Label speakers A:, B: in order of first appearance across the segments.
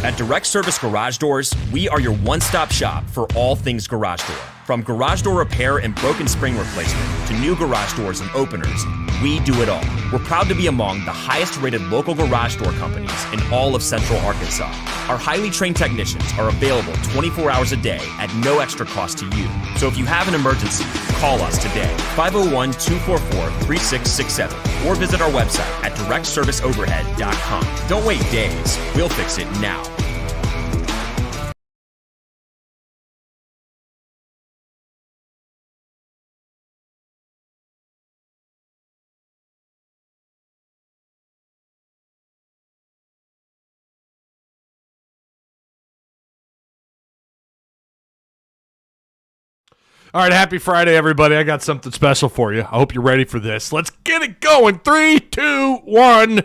A: At Direct Service Garage Doors, we are your one-stop shop for all things garage door. From garage door repair and broken spring replacement to new garage doors and openers, we do it all. We're proud to be among the highest-rated local garage door companies in all of Central Arkansas. Our highly trained technicians are available 24 hours a day at no extra cost to you. So if you have an emergency, call us today, 501-244-3667, or visit our website at directserviceoverhead.com. Don't wait days. We'll fix it now.
B: All right, happy Friday, everybody. I got something special for you. I hope you're ready for this. Let's get it going. 3, 2, 1.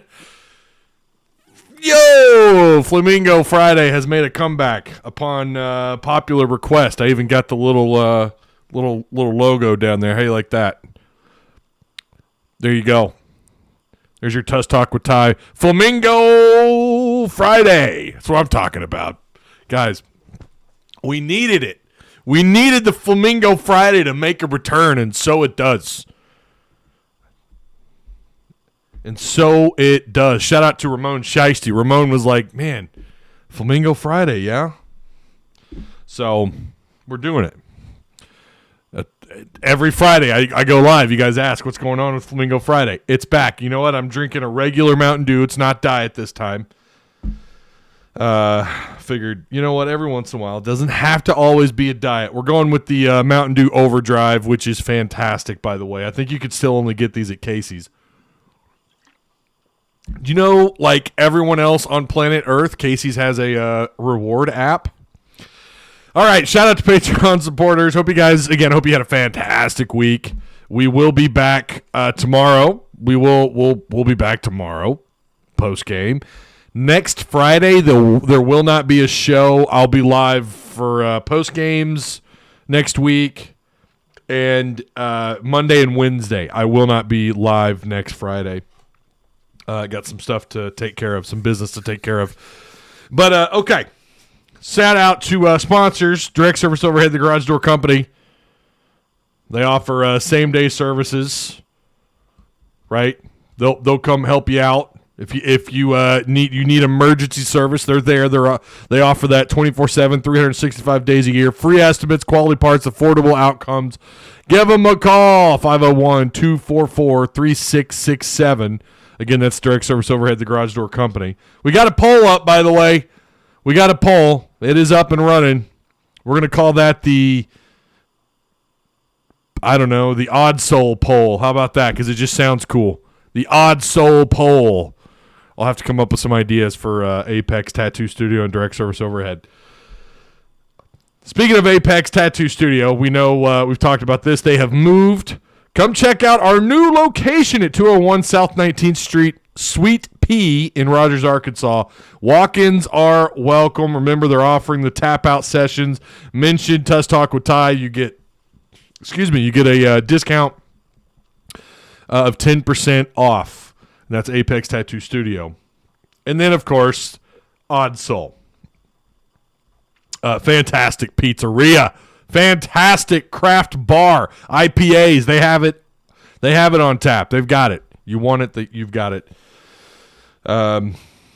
B: Yo! Flamingo Friday has made a comeback upon popular request. I even got the little logo down there. How you like that? There you go. There's your Tuss Talk with Ty. Flamingo Friday. That's what I'm talking about. Guys, we needed it. We needed the Flamingo Friday to make a return, and so it does. And so it does. Shout out to Ramon Shiesty. Ramon was like, man, Flamingo Friday, yeah? So we're doing it. Every Friday I go live. You guys ask, what's going on with Flamingo Friday? It's back. You know what? I'm drinking a regular Mountain Dew. It's not diet this time. Figured, you know what, every once in a while, it doesn't have to always be a diet. We're going with the Mountain Dew Overdrive, which is fantastic, by the way. I think you could still only get these at Casey's. Do you know, like everyone else on planet Earth, Casey's has a reward app? All right, shout out to Patreon supporters. Hope you guys, again, hope you had a fantastic week. We will be back tomorrow. We'll be back tomorrow, post-game. Next Friday, there will not be a show. I'll be live for post games next week, and Monday and Wednesday. I will not be live next Friday. Got some stuff to take care of, some business to take care of. But, okay. Shout out to sponsors, Direct Service Overhead, the Garage Door Company. They offer same-day services, right? They'll come help you out. If you need emergency service, they're there. They offer that 24/7, 365 days a year. Free estimates, quality parts, affordable outcomes. Give them a call, 501-244-3667. Again, that's Direct Service Overhead, the Garage Door Company. We got a poll up, by the way. We got a poll. It is up and running. We're going to call that the Odd Soul poll. How about that? Because it just sounds cool. The Odd Soul poll. I'll have to come up with some ideas for Apex Tattoo Studio and Direct Service Overhead. Speaking of Apex Tattoo Studio, we know we've talked about this. They have moved. Come check out our new location at 201 South 19th Street, Suite P in Rogers, Arkansas. Walk-ins are welcome. Remember, they're offering the tap-out sessions. Mention Tuss Talk with Ty. You get a discount of 10% off. And that's Apex Tattoo Studio. And then, of course, Odd Soul. Fantastic pizzeria. Fantastic craft bar. IPAs. They have it. They have it on tap. They've got it. You want it, you've got it.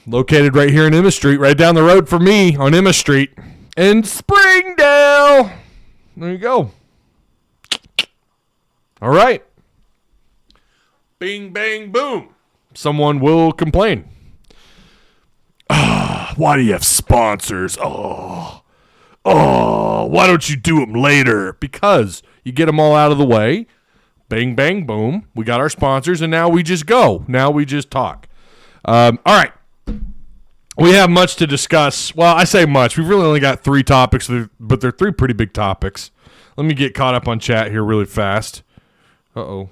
B: Located right here in Emma Street, right down the road from me on Emma Street in Springdale. There you go. All right. Bing, bang, boom. Someone will complain. Why do you have sponsors? Why don't you do them later? Because you get them all out of the way. Bang, bang, boom. We got our sponsors, and now we just go. Now we just talk. All right. We have much to discuss. Well, I say much. We've really only got 3 topics, but they're 3 pretty big topics. Let me get caught up on chat here really fast. Uh-oh.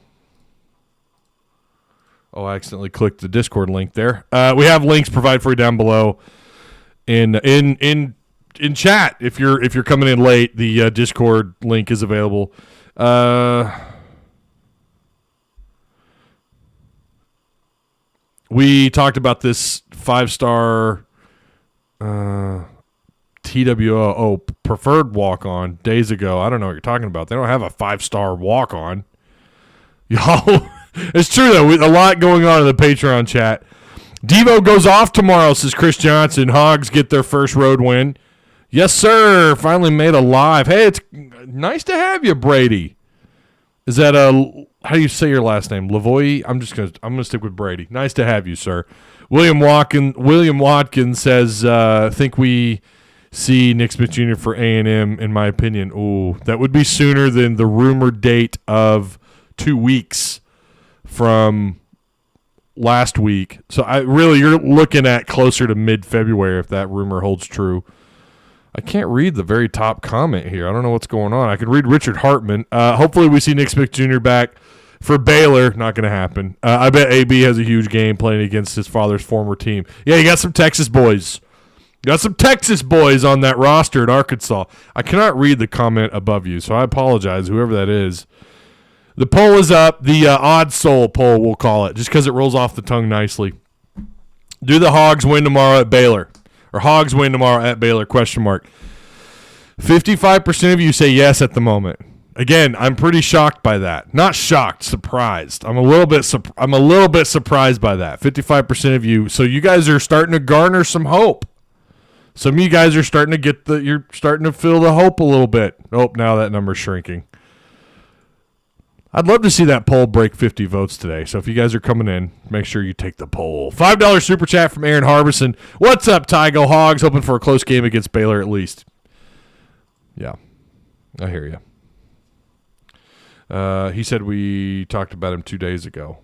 B: Oh, I accidentally clicked the Discord link there. We have links provided for you down below in chat. If you're coming in late, the Discord link is available. We talked about this 5-star TWO. Oh, preferred walk-on days ago. I don't know what you're talking about. They don't have a 5-star walk-on. Y'all, it's true, though. A lot going on in the Patreon chat. Devo goes off tomorrow, says Chris Johnson. Hogs get their first road win. Yes, sir. Finally made alive. Hey, it's nice to have you, Brady. Is that how do you say your last name? Lavoie? I'm gonna stick with Brady. Nice to have you, sir. William Watkins says, think we see Nick Smith Jr. for A&M, in my opinion. Ooh, that would be sooner than the rumored date of 2 weeks from last week. So you're looking at closer to mid-February if that rumor holds true. I can't read the very top comment here. I don't know what's going on. I could read Richard Hartman. Hopefully we see Nick Smith Jr. back for Baylor. Not going to happen. I bet AB has a huge game playing against his father's former team. Yeah, you got some Texas boys. Got some Texas boys on that roster at Arkansas. I cannot read the comment above you, so I apologize, whoever that is. The poll is up. The odd soul poll, we'll call it, just because it rolls off the tongue nicely. Do the Hogs win tomorrow at Baylor? Or Hogs win tomorrow at Baylor, question mark. 55% of you say yes at the moment. Again, I'm pretty shocked by that. Not shocked, surprised. I'm a little bit surprised by that. 55% of you. So you guys are starting to garner some hope. Some of you guys are starting to you're starting to feel the hope a little bit. Oh, now that number's shrinking. I'd love to see that poll break 50 votes today. So if you guys are coming in, make sure you take the poll. $5 super chat from Aaron Harbison. What's up, Tygo Hogs? Hoping for a close game against Baylor at least. Yeah, I hear you. He said we talked about him 2 days ago.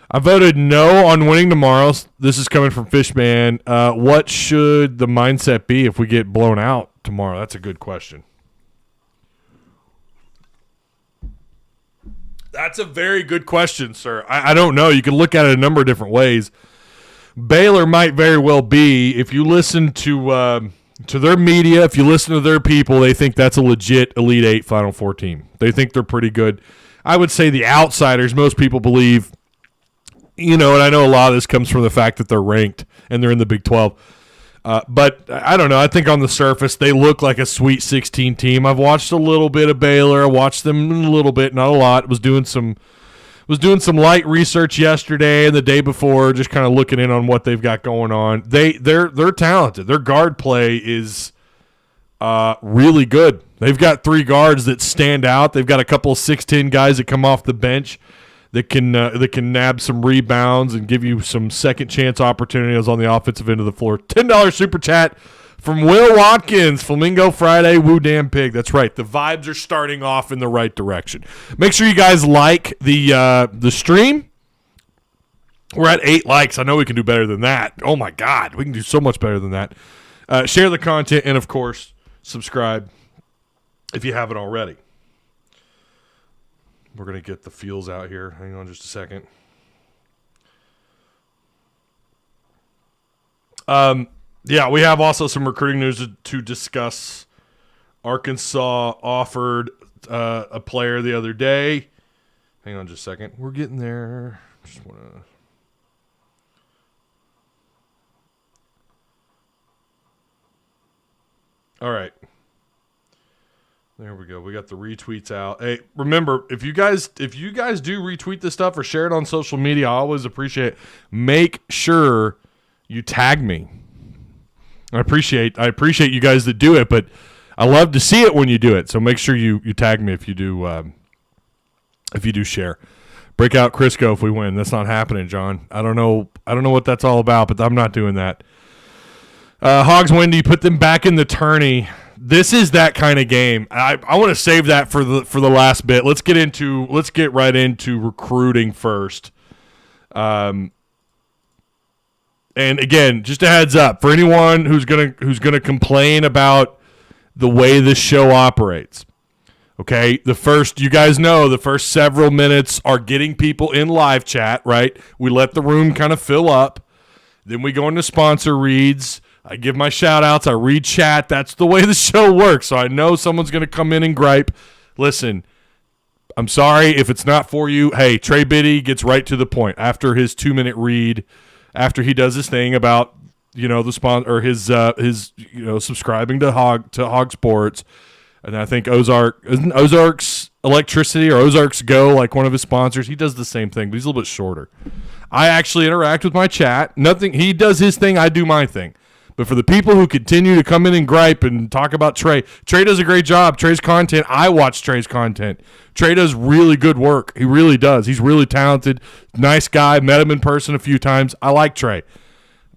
B: I voted no on winning tomorrow. This is coming from Fishman. What should the mindset be if we get blown out tomorrow? That's a good question. That's a very good question, sir. I don't know. You can look at it a number of different ways. Baylor might very well be, if you listen to their media, if you listen to their people, they think that's a legit Elite Eight Final Four team. They think they're pretty good. I would say the outsiders, most people believe, and I know a lot of this comes from the fact that they're ranked and they're in the Big 12. But I don't know. I think on the surface they look like a Sweet 16 team. I've watched a little bit of Baylor. I watched them a little bit, not a lot. Was doing some light research yesterday and the day before, just kind of looking in on what they've got going on. They're talented. Their guard play is really good. They've got 3 guards that stand out. They've got a couple of 6'10" guys that come off the bench that can nab some rebounds and give you some second chance opportunities on the offensive end of the floor. $10 super chat from Will Watkins. Flamingo Friday, woo damn pig. That's right. The vibes are starting off in the right direction. Make sure you guys like the stream. We're at 8 likes. I know we can do better than that. Oh my God, we can do so much better than that. Share the content and of course subscribe if you haven't already. We're going to get the feels out here. Hang on just a second. Yeah, we have also some recruiting news to discuss. Arkansas offered a player the other day. Hang on just a second. We're getting there. Just want to... All right. There we go. We got the retweets out. Hey, remember, if you guys do retweet this stuff or share it on social media, I always appreciate it. Make sure you tag me. I appreciate you guys that do it, but I love to see it when you do it. So make sure you tag me if you do share. Break out Crisco if we win. That's not happening, John. I don't know what that's all about, but I'm not doing that. Hogs win. Do you put them back in the tourney? This is that kind of game. I want to save that for the last bit. Let's get right into recruiting first. And again, just a heads up for anyone who's gonna complain about the way this show operates. Okay, the first several minutes are getting people in live chat. Right, we let the room kind of fill up. Then we go into sponsor reads. I give my shout-outs. I read chat. That's the way the show works. So I know someone's going to come in and gripe. Listen, I'm sorry if it's not for you. Hey, Trey Biddy gets right to the point. After his 2-minute read, after he does his thing about the sponsor or his subscribing to Hog Sports, and I think Ozark's Electricity or Ozark's Go, like one of his sponsors. He does the same thing, but he's a little bit shorter. I actually interact with my chat. Nothing. He does his thing. I do my thing. But for the people who continue to come in and gripe and talk about Trey does a great job. Trey's content. I watch Trey's content. Trey does really good work. He really does. He's really talented. Nice guy. Met him in person a few times. I like Trey.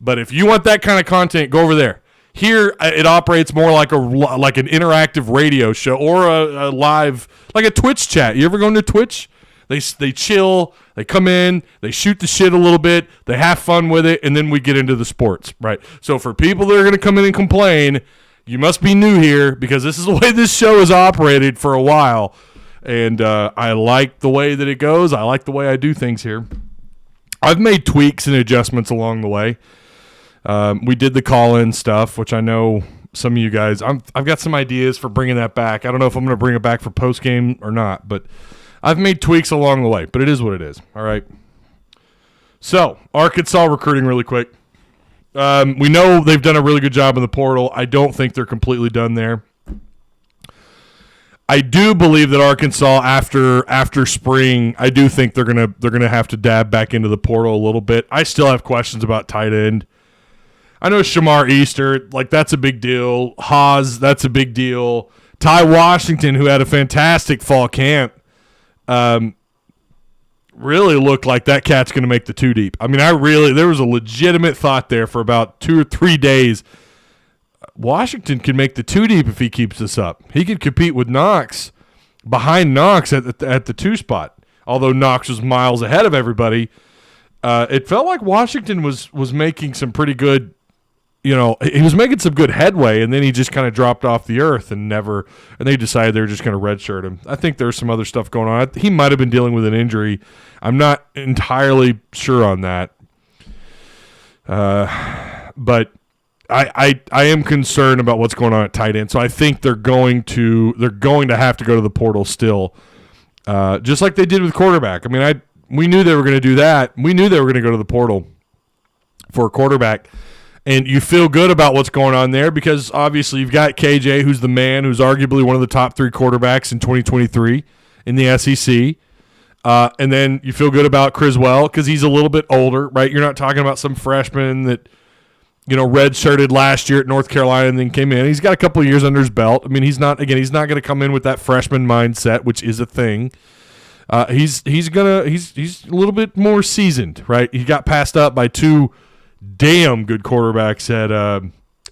B: But if you want that kind of content, go over there. Here, it operates more like an interactive radio show or a live, like a Twitch chat. You ever go into Twitch? They chill, they come in, they shoot the shit a little bit, they have fun with it, and then we get into the sports, right? So for people that are going to come in and complain, you must be new here because this is the way this show has operated for a while, and I like the way that it goes. I like the way I do things here. I've made tweaks and adjustments along the way. We did the call-in stuff, which I know some of you guys, I've got some ideas for bringing that back. I don't know if I'm going to bring it back for post-game or not, but I've made tweaks along the way, but it is what it is. All right. So, Arkansas recruiting really quick. We know they've done a really good job in the portal. I don't think they're completely done there. I do believe that Arkansas after spring, I do think they're gonna have to dab back into the portal a little bit. I still have questions about tight end. I know Shamar Easter, like that's a big deal. Haas, that's a big deal. Ty Washington, who had a fantastic fall camp, really looked like that cat's going to make the two deep. I mean, there was a legitimate thought there for about 2 or 3 days. Washington can make the two deep if he keeps this up. He could compete with Knox, behind Knox at the 2 spot. Although Knox was miles ahead of everybody, it felt like Washington was making some pretty good. He was making some good headway, and then he just kind of dropped off the earth and they decided they were just going to redshirt him. I think there's some other stuff going on. He might have been dealing with an injury. I'm not entirely sure on that. But I am concerned about what's going on at tight end. So I think they're going to have to go to the portal still, just like they did with quarterback. I mean, we knew they were going to do that. We knew they were going to go to the portal for a quarterback. And you feel good about what's going on there because obviously you've got KJ, who's the man, who's arguably one of the top 3 quarterbacks in 2023 in the SEC. And then you feel good about Criswell because he's a little bit older, right? You're not talking about some freshman that, redshirted last year at North Carolina and then came in. He's got a couple of years under his belt. I mean, he's not going to come in with that freshman mindset, which is a thing. He's a little bit more seasoned, right? He got passed up by 2 damn good quarterbacks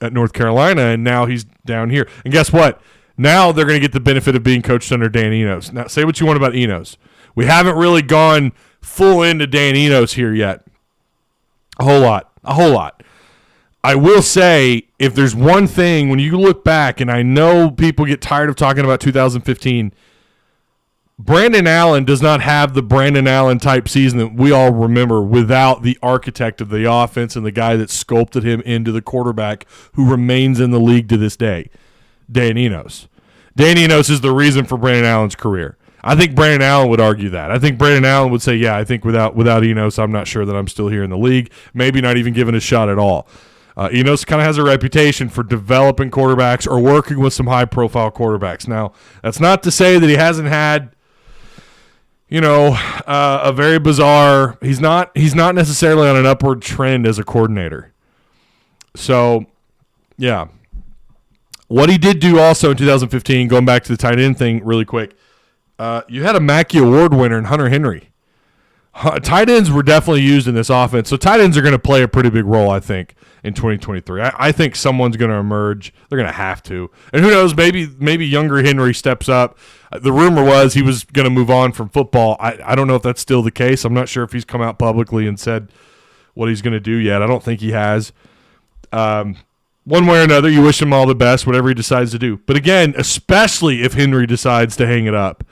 B: at North Carolina, and now he's down here. And guess what? Now they're going to get the benefit of being coached under Dan Enos. Now, say what you want about Enos. We haven't really gone full into Dan Enos here yet. A whole lot. I will say, if there's one thing, when you look back, and I know people get tired of talking about 2015, Brandon Allen does not have the Brandon Allen type season that we all remember without the architect of the offense and the guy that sculpted him into the quarterback who remains in the league to this day, Dan Enos. Dan Enos is the reason for Brandon Allen's career. I think Brandon Allen would argue that. I think Brandon Allen would say, yeah, I think without Enos, I'm not sure that I'm still here in the league, maybe not even given a shot at all. Enos kind of has a reputation for developing quarterbacks or working with some high-profile quarterbacks. Now, that's not to say that he hasn't had a very bizarre. He's not necessarily on an upward trend as a coordinator. So, yeah. What he did do also in 2015, going back to the tight end thing really quick, you had a Mackey Award winner in Hunter Henry. Tight ends were definitely used in this offense. So tight ends are going to play a pretty big role, I think, in 2023. I think someone's going to emerge. They're going to have to. And who knows, maybe younger Henry steps up. The rumor was he was going to move on from football. I don't know if that's still the case. I'm not sure if he's come out publicly and said what he's going to do yet. I don't think he has. One way or another, you wish him all the best, whatever he decides to do. But again, especially if Henry decides to hang it up,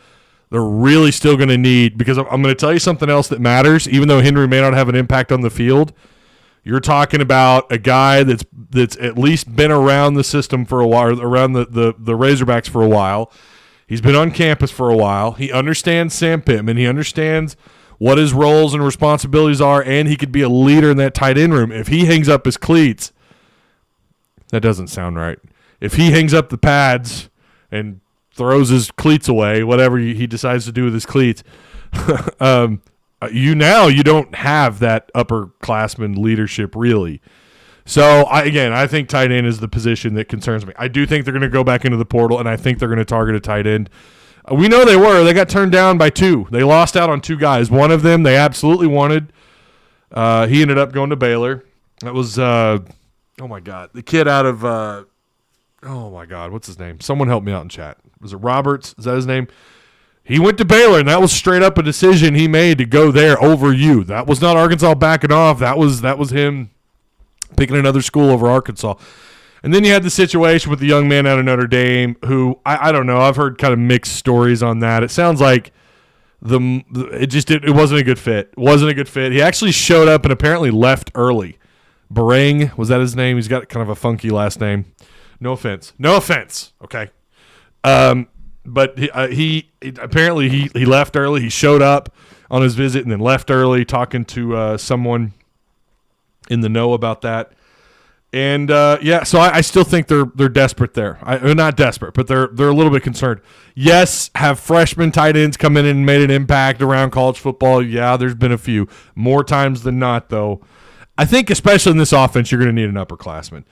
B: they're really still going to need, because I'm going to tell you something else that matters, even though Henry may not have an impact on the field. You're talking about a guy that's at least been around the system for a while, around the Razorbacks for a while. He's been on campus for a while. He understands Sam Pittman. He understands what his roles and responsibilities are, and he could be a leader in that tight end room. If he hangs up his cleats, That doesn't sound right. If he hangs up the pads and throws his cleats away, whatever he decides to do with his cleats, you don't have that upperclassman leadership really. So, I think tight end is the position that concerns me. I do think they're going to go back into the portal, and I think they're going to target a tight end. We know they were. They got turned down by 2. They lost out on 2 guys. One of them they absolutely wanted. He ended up going to Baylor. That was, oh, my God, the kid out of, oh, my God, what's his name? Someone help me out in chat. Was it Roberts? Is that his name? He went to Baylor, and that was straight up a decision he made to go there over you. That was not Arkansas backing off. That was him picking another school over Arkansas. And then you had the situation with the young man out of Notre Dame who, I don't know, I've heard kind of mixed stories on that. It sounds like it wasn't a good fit. It wasn't a good fit. He actually showed up and apparently left early. Barang, was that his name? He's got kind of a funky last name. No offense. Okay. But he apparently he left early. He showed up on his visit and then left early, talking to someone in the know about that. And so I still think they're desperate there. They're not desperate, but they're a little bit concerned. Yes, have freshman tight ends come in and made an impact around college football? Yeah, there's been a few. More times than not, though. I think especially in this offense, you're going to need an upperclassman.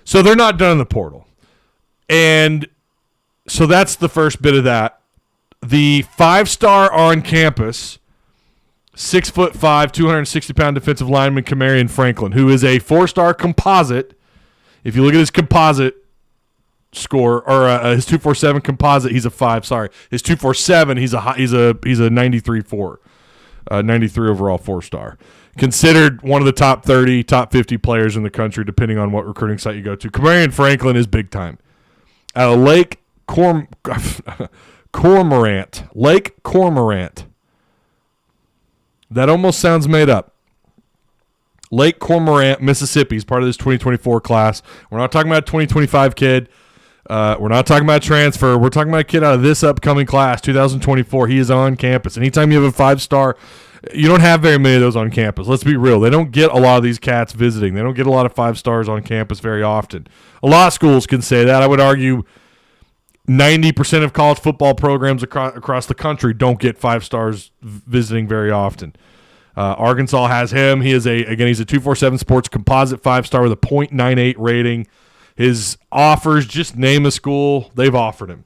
B: So they're not done in the portal. And so that's the first bit of that. The 5-star on campus, 6'5", 260-pound defensive lineman Kamarion Franklin, who is a 4-star composite. If you look at his composite score or his 247 composite, he's a 5. Sorry, his 247, he's a 93.4, 93 overall 4-star. Considered one of the top 30, top 50 players in the country, depending on what recruiting site you go to. Kamarion Franklin is big time. Out of Lake Cormorant. That almost sounds made up. Lake Cormorant, Mississippi is part of this 2024 class. We're not talking about a 2025 kid. We're not talking about transfer. We're talking about a kid out of this upcoming class, 2024. He is on campus. Anytime you have a 5-star, you don't have very many of those on campus. Let's be real. They don't get a lot of these cats visiting. They don't get a lot of 5-stars on campus very often. A lot of schools can say that. I would argue 90% of college football programs across the country don't get 5-stars visiting very often. Arkansas has him. He's a 247 sports composite 5-star with a .98 rating. His offers, just name a school, they've offered him.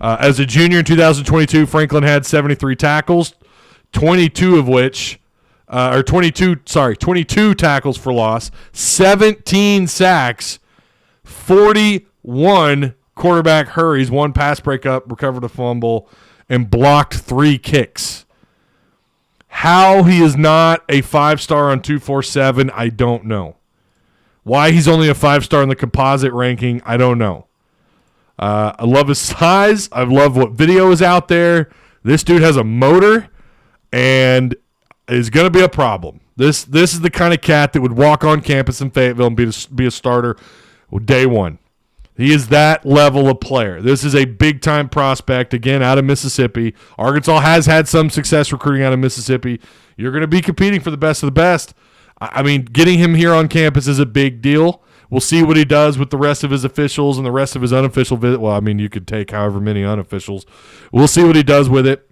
B: As a junior in 2022, Franklin had 73 tackles, 22 tackles for loss, 17 sacks, 41 quarterback hurries, 1 pass breakup, recovered a fumble, and blocked 3 kicks. How he is not a 5-star on 247, I don't know. Why he's only a 5-star in the composite ranking, I don't know. I love his size. I love what video is out there. This dude has a motor and is going to be a problem. This is the kind of cat that would walk on campus in Fayetteville and be a starter day one. He is that level of player. This is a big-time prospect, again, out of Mississippi. Arkansas has had some success recruiting out of Mississippi. You're going to be competing for the best of the best. I mean, getting him here on campus is a big deal. We'll see what he does with the rest of his officials and the rest of his unofficial visit. Well, I mean, you could take however many unofficials. We'll see what he does with it.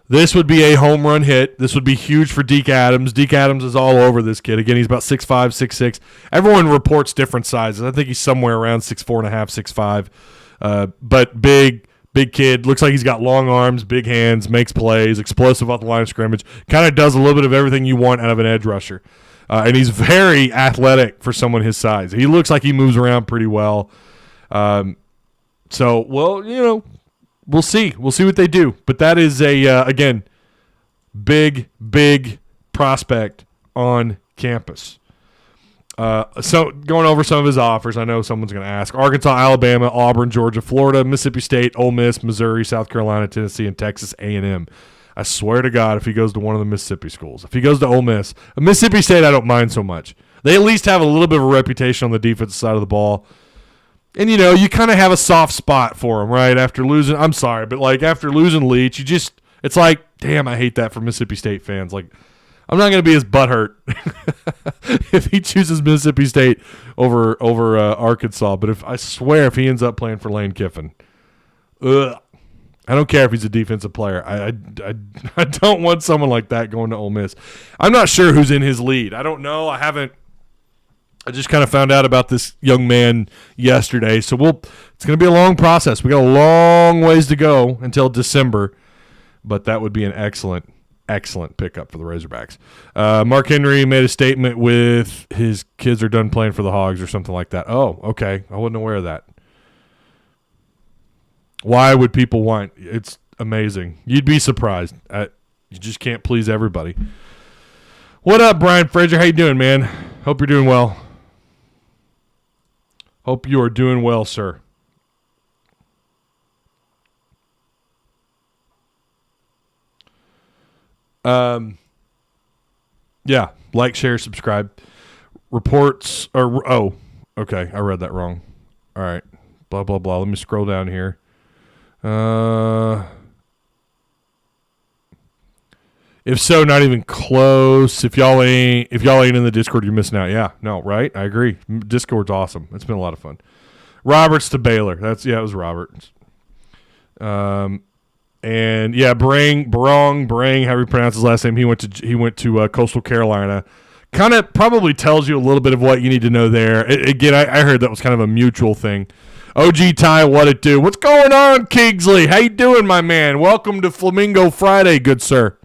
B: This would be a home run hit. This would be huge for Deke Adams. Deke Adams is all over this kid. Again, he's about 6'5", 6'6". Everyone reports different sizes. I think he's somewhere around 6'4.5", 6'5". But big kid. Looks like he's got long arms, big hands, makes plays, explosive off the line of scrimmage. Kind of does a little bit of everything you want out of an edge rusher. And he's very athletic for someone his size. He looks like he moves around pretty well. We'll see. We'll see what they do. But that is again, big prospect on campus. So going over some of his offers, I know someone's going to ask. Arkansas, Alabama, Auburn, Georgia, Florida, Mississippi State, Ole Miss, Missouri, South Carolina, Tennessee, and Texas A&M. I swear to God, if he goes to one of the Mississippi schools. If he goes to Ole Miss. Mississippi State, I don't mind so much. They at least have a little bit of a reputation on the defensive side of the ball. And, you kind of have a soft spot for him, right? After losing, I'm sorry, but, after losing Leach, it's like, damn, I hate that for Mississippi State fans. I'm not going to be his butthurt if he chooses Mississippi State over Arkansas. But I swear if he ends up playing for Lane Kiffin, I don't care if he's a defensive player. I don't want someone like that going to Ole Miss. I'm not sure who's in his lead. I don't know. I just kind of found out about this young man yesterday. So it's going to be a long process. We got a long ways to go until December, but that would be an excellent pickup for the Razorbacks. Mark Henry made a statement with his kids are done playing for the Hogs or something like that. Oh, okay. I wasn't aware of that. Why would people want? It's amazing. You'd be surprised. You just can't please everybody. What up, Brian Frazier? How you doing, man? Hope you're doing well. Hope you are doing well, sir. Yeah, like, share, subscribe. Reports are okay, I read that wrong. All right. Blah blah blah. Let me scroll down here. If so, not even close. If y'all ain't in the Discord, you're missing out. Yeah, no, right? I agree. Discord's awesome. It's been a lot of fun. Roberts to Baylor. It was Roberts. And yeah, Brang, however you pronounce his last name, he went to Coastal Carolina. Kind of probably tells you a little bit of what you need to know there. Again, I heard that was kind of a mutual thing. OG Ty, what it do? What's going on, Kingsley? How you doing, my man? Welcome to Flamingo Friday, good sir.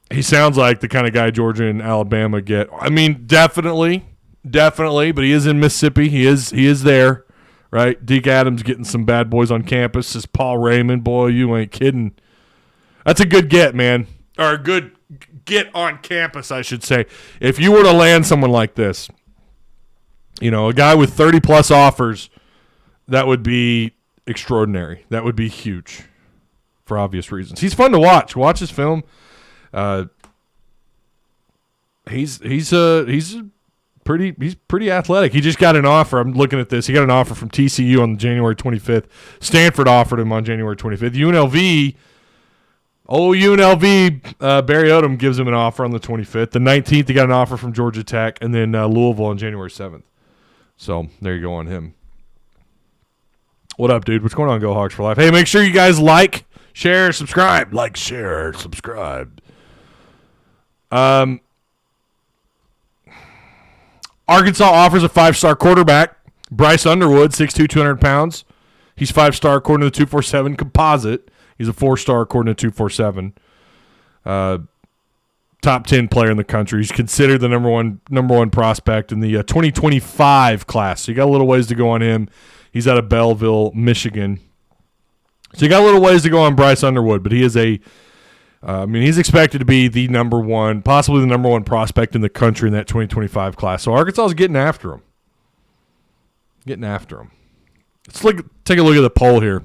B: He sounds like the kind of guy Georgia and Alabama get. I mean, definitely, but he is in Mississippi. He is there. Right, Deke Adams getting some bad boys on campus. This Paul Raymond, boy, you ain't kidding. That's a good get, man. Or a good get on campus, I should say. If you were to land someone like this, a guy with 30-plus offers, that would be extraordinary. That would be huge for obvious reasons. He's fun to watch. Watch his film. He's pretty athletic. He just got an offer. I'm looking at this. He got an offer from TCU on January 25th. Stanford offered him on January 25th. UNLV, Barry Odom gives him an offer on the 25th. The 19th, he got an offer from Georgia Tech, and then Louisville on January 7th. So there you go on him. What up, dude? What's going on, Go Hogs for Life? Hey, make sure you guys like, share, subscribe. Like, share, subscribe. Arkansas offers a 5-star quarterback, Bryce Underwood, 6'2", 200 pounds. He's 5-star according to the 247 composite. He's a 4-star according to 247. Top 10 player in the country. He's considered the number one prospect in the 2025 class. So you got a little ways to go on him. He's out of Belleville, Michigan. So you got a little ways to go on Bryce Underwood, but he is he's expected to be possibly the number one prospect in the country in that 2025 class. So Arkansas is getting after him. Let's take a look at the poll here.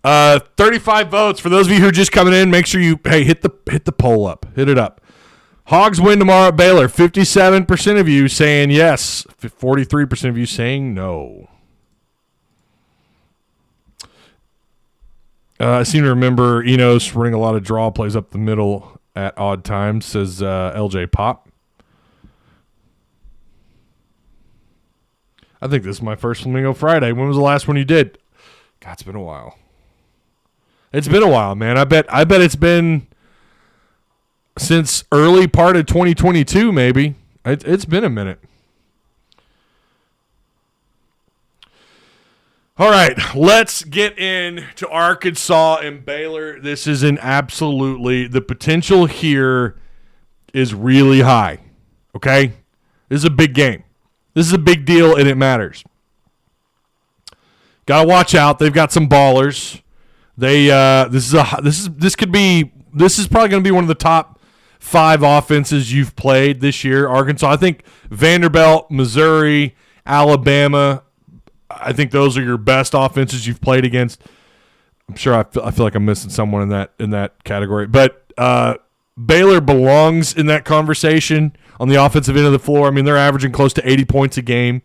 B: 35 votes. For those of you who are just coming in, make sure you hit the poll up. Hit it up. Hogs win tomorrow at Baylor. 57% of you saying yes. 43% of you saying no. I seem to remember Enos running a lot of draw plays up the middle at odd times, says LJ Pop. I think this is my first Flamingo Friday. When was the last one you did? God, it's been a while. It's been a while, man. I bet it's been since early part of 2022, maybe. It's been a minute. All right, let's get into Arkansas and Baylor. This is the potential here is really high, okay? This is a big game. This is a big deal, and it matters. Got to watch out. They've got some ballers. This is probably going to be one of the top 5 offenses you've played this year. Arkansas, I think Vanderbilt, Missouri, Alabama, I think those are your best offenses you've played against. I'm sure I feel like I'm missing someone in that category, but Baylor belongs in that conversation on the offensive end of the floor. I mean, they're averaging close to 80 points a game.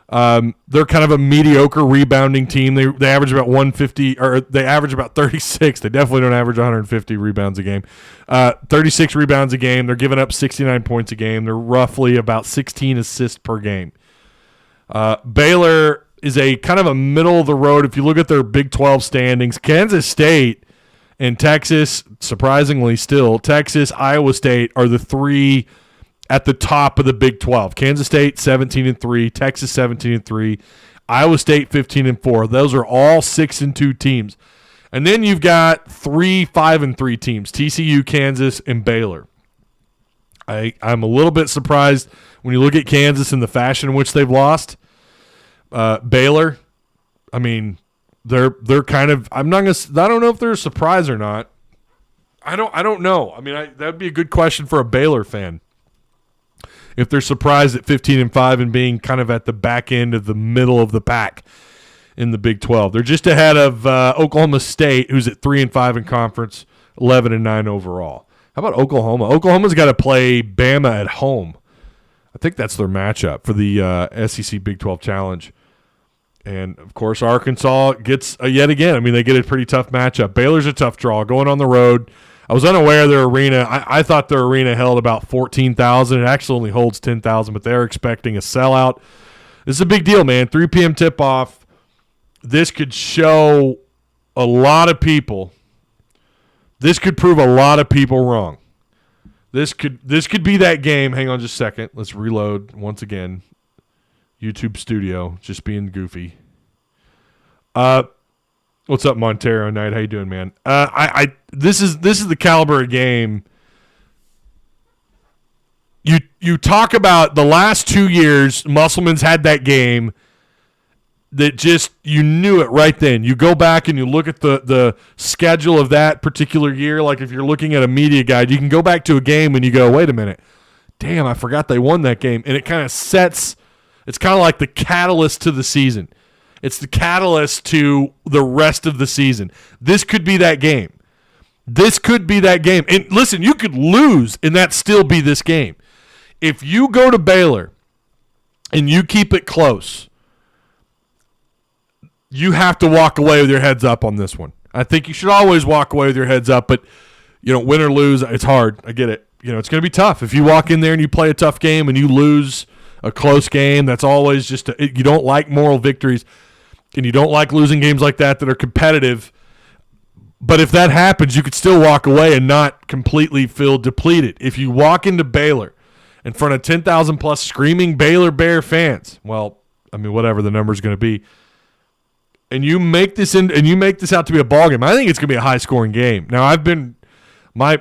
B: They're kind of a mediocre rebounding team. They average about 150, or they average about 36. They definitely don't average 150 rebounds a game. 36 rebounds a game. They're giving up 69 points a game. They're roughly about 16 assists per game. Baylor is a kind of a middle of the road. If you look at their Big 12 standings, Kansas State and Texas, surprisingly still, Texas, Iowa State are the three at the top of the Big 12. Kansas State 17-3, Texas 17-3, Iowa State 15-4. Those are all 6-2 teams. And then you've got 3 5-3 teams: TCU, Kansas, and Baylor. I'm a little bit surprised when you look at Kansas and the fashion in which they've lost. Baylor, I mean, they're kind of. I don't know if they're a surprise or not. I don't know. I mean, that'd be a good question for a Baylor fan. If they're surprised at 15-5 and being kind of at the back end of the middle of the pack in the Big 12, they're just ahead of Oklahoma State, who's at 3-5 in conference, 11-9 overall. How about Oklahoma? Oklahoma's got to play Bama at home. I think that's their matchup for the SEC Big 12 Challenge. And, of course, Arkansas gets yet again. I mean, they get a pretty tough matchup. Baylor's a tough draw, going on the road. I was unaware of their arena. I thought their arena held about 14,000. It actually only holds 10,000, but they're expecting a sellout. This is a big deal, man. 3 p.m. tip-off. This could show a lot of people. This could prove a lot of people wrong. This could be that game. Hang on just a second. Let's reload once again. YouTube Studio, just being goofy. What's up, Montero Knight? How you doing, man? This is the caliber of game. You talk about the last 2 years, Musselman's had that game that just, you knew it right then. You go back and you look at the schedule of that particular year. Like if you're looking at a media guide, you can go back to a game and you go, wait a minute, damn, I forgot they won that game. And it kind of sets, it's kind of like the catalyst to the season. It's the catalyst to the rest of the season. This could be that game. This could be that game. And listen, you could lose and that still be this game. If you go to Baylor and you keep it close, you have to walk away with your heads up on this one. I think you should always walk away with your heads up, but win or lose, it's hard. I get it. It's going to be tough. If you walk in there and you play a tough game and you lose a close game, that's always just you don't like moral victories, and you don't like losing games like that are competitive. But if that happens, you could still walk away and not completely feel depleted. If you walk into Baylor in front of 10,000 plus screaming Baylor Bear fans, well, I mean, whatever the number is going to be, and you make this out to be a ball game, I think it's going to be a high scoring game. Now, I've been my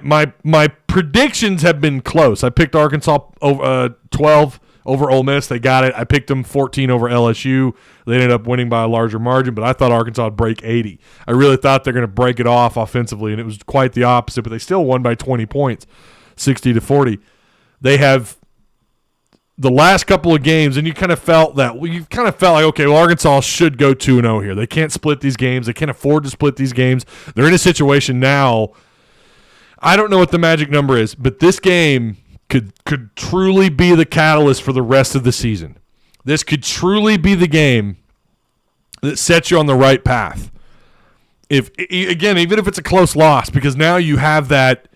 B: predictions have been close. I picked Arkansas 12 over Ole Miss. They got it. I picked them 14 over LSU. They ended up winning by a larger margin, but I thought Arkansas would break 80. I really thought they're going to break it off offensively, and it was quite the opposite, but they still won by 20 points, 60-40. They have the last couple of games, and you kind of felt like, okay, well, Arkansas should go 2-0 here. They can't split these games. They can't afford to split these games. They're in a situation now. I don't know what the magic number is, but this game could truly be the catalyst for the rest of the season. This could truly be the game that sets you on the right path. Even if it's a close loss, because now you have that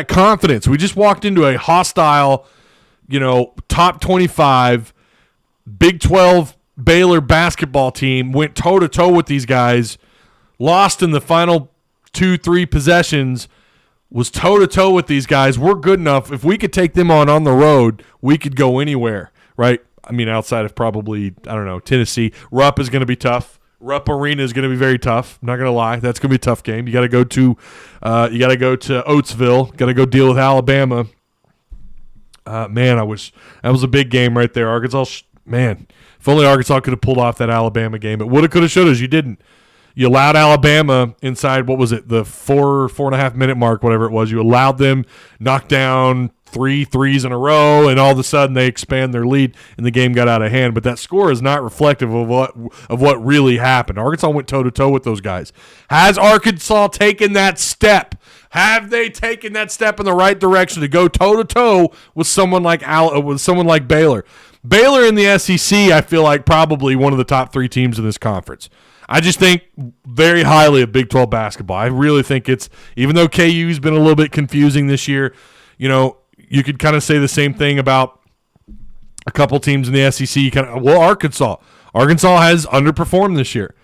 B: confidence. We just walked into a hostile, top 25 Big 12 Baylor basketball team, went toe-to-toe with these guys, lost in the final 2-3 possessions, was toe-to-toe with these guys. We're good enough. If we could take them on the road, we could go anywhere, right? I mean, outside of probably, I don't know, Tennessee. Rupp is going to be tough. Rupp Arena is going to be very tough. I'm not going to lie. That's going to be a tough game. You got to go to Oatsville. Got to go deal with Alabama. Man, that was a big game right there. Arkansas, man, if only Arkansas could have pulled off that Alabama game. It woulda, coulda, shoulda. You didn't. You allowed Alabama inside, what was it, the 4.5 minute mark, whatever it was. You allowed them knock down 3 threes in a row, and all of a sudden they expand their lead, and the game got out of hand. But that score is not reflective of what really happened. Arkansas went toe-to-toe with those guys. Has Arkansas taken that step? Have they taken that step in the right direction to go toe-to-toe with someone like Baylor? Baylor in the SEC, I feel like probably one of the top 3 teams in this conference. I just think very highly of Big 12 basketball. I really think it's, even though KU's been a little bit confusing this year, you could kind of say the same thing about a couple teams in the SEC. Arkansas. Arkansas has underperformed this year.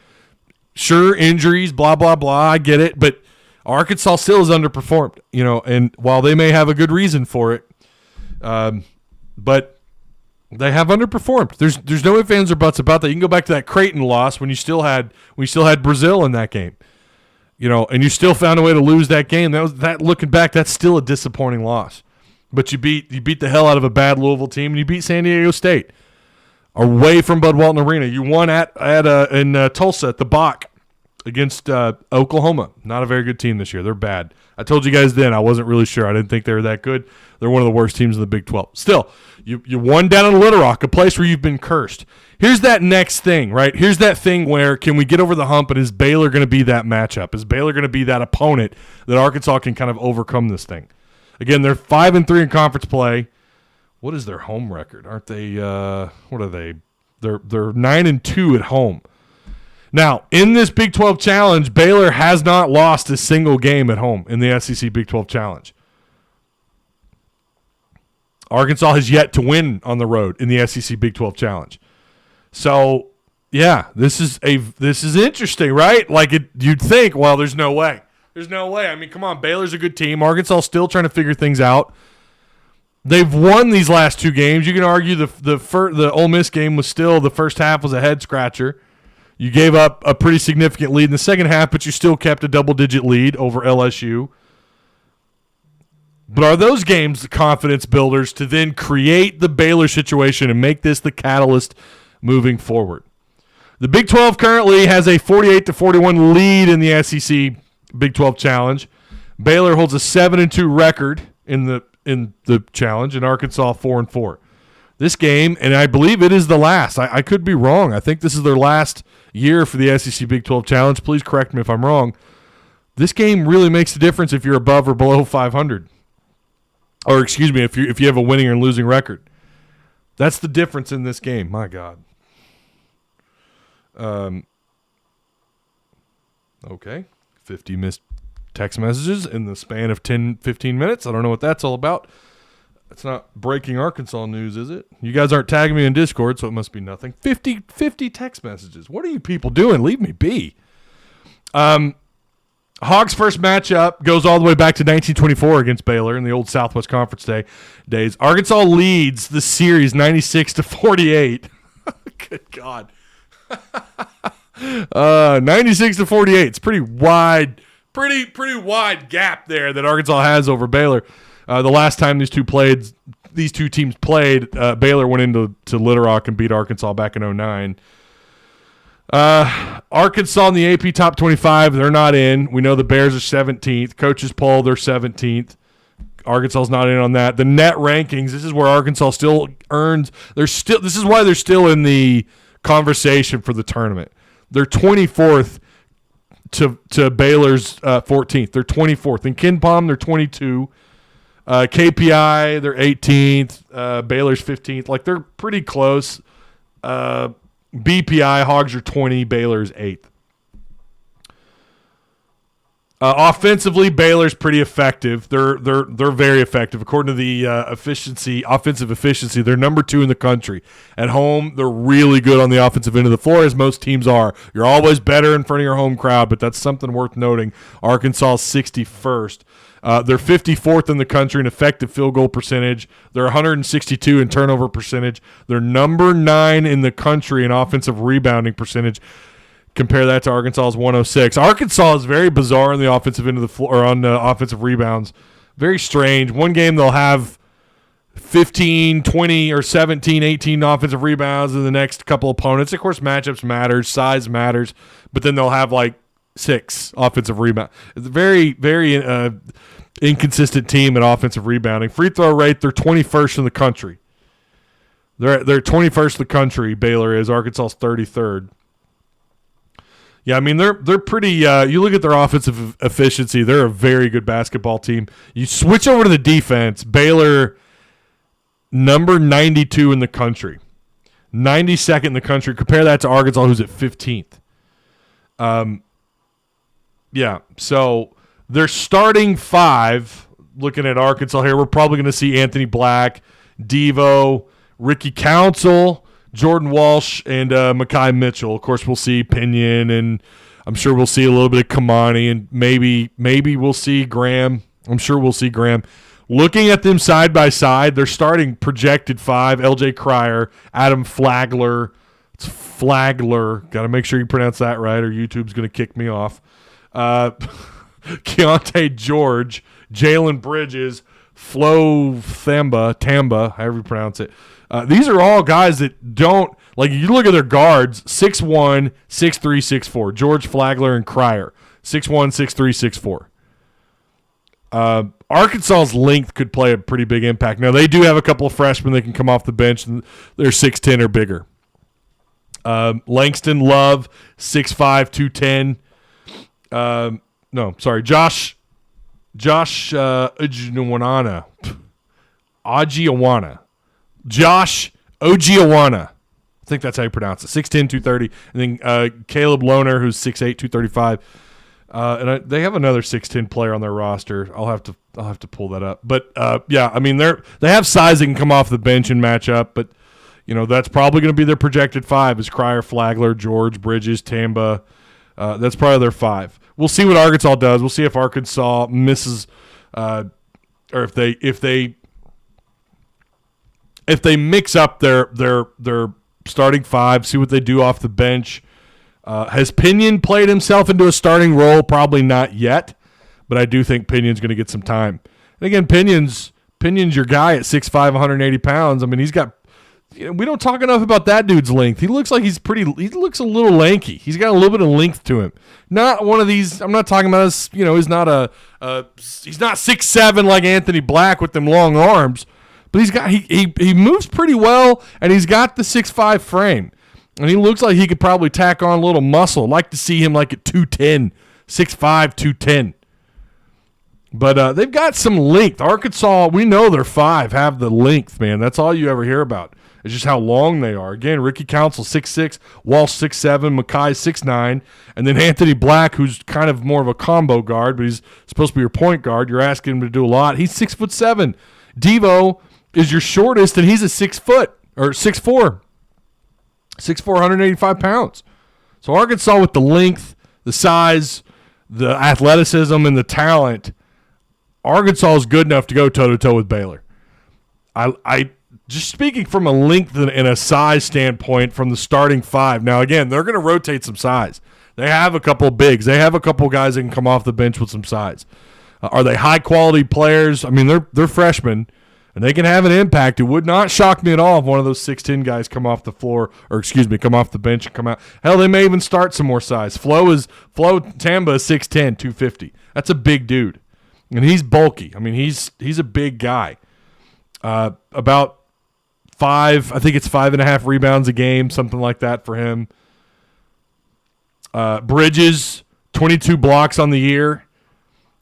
B: Sure, injuries, blah, blah, blah, I get it, but Arkansas still is underperformed, and while they may have a good reason for it, but they have underperformed. There's no ifs, ands, or buts about that. You can go back to that Creighton loss when you still had Brazil in that game, and you still found a way to lose that game. That looking back, that's still a disappointing loss. But you beat the hell out of a bad Louisville team, and you beat San Diego State away from Bud Walton Arena. You won in Tulsa at the Bach against Oklahoma. Not a very good team this year. They're bad. I told you guys then I wasn't really sure. I didn't think they were that good. They're one of the worst teams in the Big 12. Still, you won down in Little Rock, a place where you've been cursed. Here's that next thing, right? Here's that thing where can we get over the hump, and is Baylor going to be that matchup? Is Baylor going to be that opponent that Arkansas can kind of overcome this thing? Again, they're 5-3 in conference play. What is their home record? Aren't they? What are they? They're 9-2 at home. Now, in this Big 12 Challenge, Baylor has not lost a single game at home in the SEC Big 12 Challenge. Arkansas has yet to win on the road in the SEC Big 12 Challenge. So, yeah, this is interesting, right? You'd think, well, there's no way. There's no way. I mean, come on, Baylor's a good team. Arkansas still trying to figure things out. They've won these last 2 games. You can argue the Ole Miss game was still, the first half was a head scratcher. You gave up a pretty significant lead in the second half, but you still kept a double-digit lead over LSU. But are those games the confidence builders to then create the Baylor situation and make this the catalyst moving forward? The Big 12 currently has a 48-41 lead in the SEC Big 12 Challenge. Baylor holds a 7-2 record in the challenge, and Arkansas 4-4. This game, and I believe it is the last. I could be wrong. I think this is their last year for the SEC Big 12 Challenge. Please correct me if I'm wrong. This game really makes a difference if you're above or below 500. Or excuse me, if you have a winning or losing record. That's the difference in this game. My God. Okay. 50 missed text messages in the span of 10-15 minutes. I don't know what that's all about. It's not breaking Arkansas news, is it? You guys aren't tagging me in Discord, so it must be nothing. 50 text messages. What are you people doing? Leave me be. Hogs' first matchup goes all the way back to 1924 against Baylor in the old Southwest Conference days. Arkansas leads the series 96-48. Good God. 96-48. It's pretty wide gap there that Arkansas has over Baylor. The last time these two teams played, Baylor went into Little Rock and beat Arkansas back in 2009. Arkansas in the AP Top 25, they're not in. We know the Bears are 17th. Coaches poll, they're 17th. Arkansas's not in on that. The net rankings, this is where Arkansas still earns. This is why they're still in the conversation for the tournament. They're 24th to Baylor's 14th. They're 24th. In KenPom, they're 22. KPI, they're 18th. Baylor's 15th. They're pretty close. BPI, Hogs are 20. Baylor's 8th. Offensively, Baylor's pretty effective. They're very effective. According to the offensive efficiency, they're number 2 in the country. At home, they're really good on the offensive end of the floor, as most teams are. You're always better in front of your home crowd, but that's something worth noting. Arkansas 61st. They're 54th in the country in effective field goal percentage. They're 162 in turnover percentage. They're number 9 in the country in offensive rebounding percentage. Compare that to Arkansas's 106. Arkansas is very bizarre on the offensive end of the floor, or on the offensive rebounds. Very strange. One game they'll have 15, 20, or 17, 18 offensive rebounds in the next couple opponents. Of course, matchups matters, size matters, but then they'll have 6 offensive rebounds. It's a very, very inconsistent team at offensive rebounding. Free throw rate, they're 21st in the country. They're 21st in the country, Baylor is. Arkansas's 33rd. Yeah, I mean they're pretty. You look at their offensive efficiency; they're a very good basketball team. You switch over to the defense. Baylor, number 92 in the country, 92nd in the country. Compare that to Arkansas, who's at 15th. Yeah, so they're starting 5. Looking at Arkansas here, we're probably going to see Anthony Black, Devo, Ricky Council, Jordan Walsh, and Mekhi Mitchell. Of course, we'll see Pinion, and I'm sure we'll see a little bit of Kamani, and maybe we'll see Graham. I'm sure we'll see Graham. Looking at them side by side, they're starting projected 5, L.J. Cryer, Adam Flagler. It's Flagler. Got to make sure you pronounce that right, or YouTube's going to kick me off. Keontae George, Jalen Bridges, Flo Tamba, however you pronounce it. These are all guys that don't – like you look at their guards, 6'1", 6'3", 6'4". George, Flagler, and Cryer, 6'1", 6'3", 6'4". Arkansas's length could play a pretty big impact. Now, they do have a couple of freshmen that can come off the bench, and they're 6'10" or bigger. Langston Love, 6'5", 210. Josh Ojiawana. Josh Ojiawana. I think that's how you pronounce it. 6'10", 230. And then Caleb Lohner, who's 6'8", 235. They have another 6'10" player on their roster. I'll have to pull that up. But yeah, I mean they have size that can come off the bench and match up, but that's probably going to be their projected 5 is Cryer, Flagler, George, Bridges, Tamba. That's probably their 5. We'll see what Arkansas does. We'll see if Arkansas misses or if they mix up their starting 5, see what they do off the bench. Has Pinion played himself into a starting role? Probably not yet, but I do think Pinion's going to get some time. And again, Pinion's your guy at 6'5", 180 pounds. I mean, he's got. We don't talk enough about that dude's length. He looks like he looks a little lanky. He's got a little bit of length to him. Not one of these. I'm not talking about this. He's not he's not 6'7" like Anthony Black with them long arms. But he moves pretty well, and he's got the 6'5" frame. And he looks like he could probably tack on a little muscle. I'd like to see him like at 210, 6'5", 210. But they've got some length. Arkansas, we know their 5 have the length, man. That's all you ever hear about. It's just how long they are. Again, Ricky Council, 6'6", Walsh, 6'7", Mekhi, 6'9", and then Anthony Black, who's kind of more of a combo guard, but he's supposed to be your point guard. You're asking him to do a lot. He's 6'7". Devo is your shortest, and he's a 6'4", 6'4", 185 pounds. So Arkansas with the length, the size, the athleticism, and the talent, Arkansas is good enough to go toe-to-toe with Baylor. I just speaking from a length and a size standpoint from the starting 5. Now, again, they're going to rotate some size. They have a couple of bigs. They have a couple of guys that can come off the bench with some size. Are they high-quality players? I mean, they're freshmen, and they can have an impact. It would not shock me at all if one of those 6'10" guys come off the floor, come off the bench and come out. Hell, they may even start some more size. Flo Tamba is 6'10", 250. That's a big dude. And he's bulky. I mean, he's a big guy. About 5, I think it's 5.5 rebounds a game, something like that for him. Bridges, 22 blocks on the year.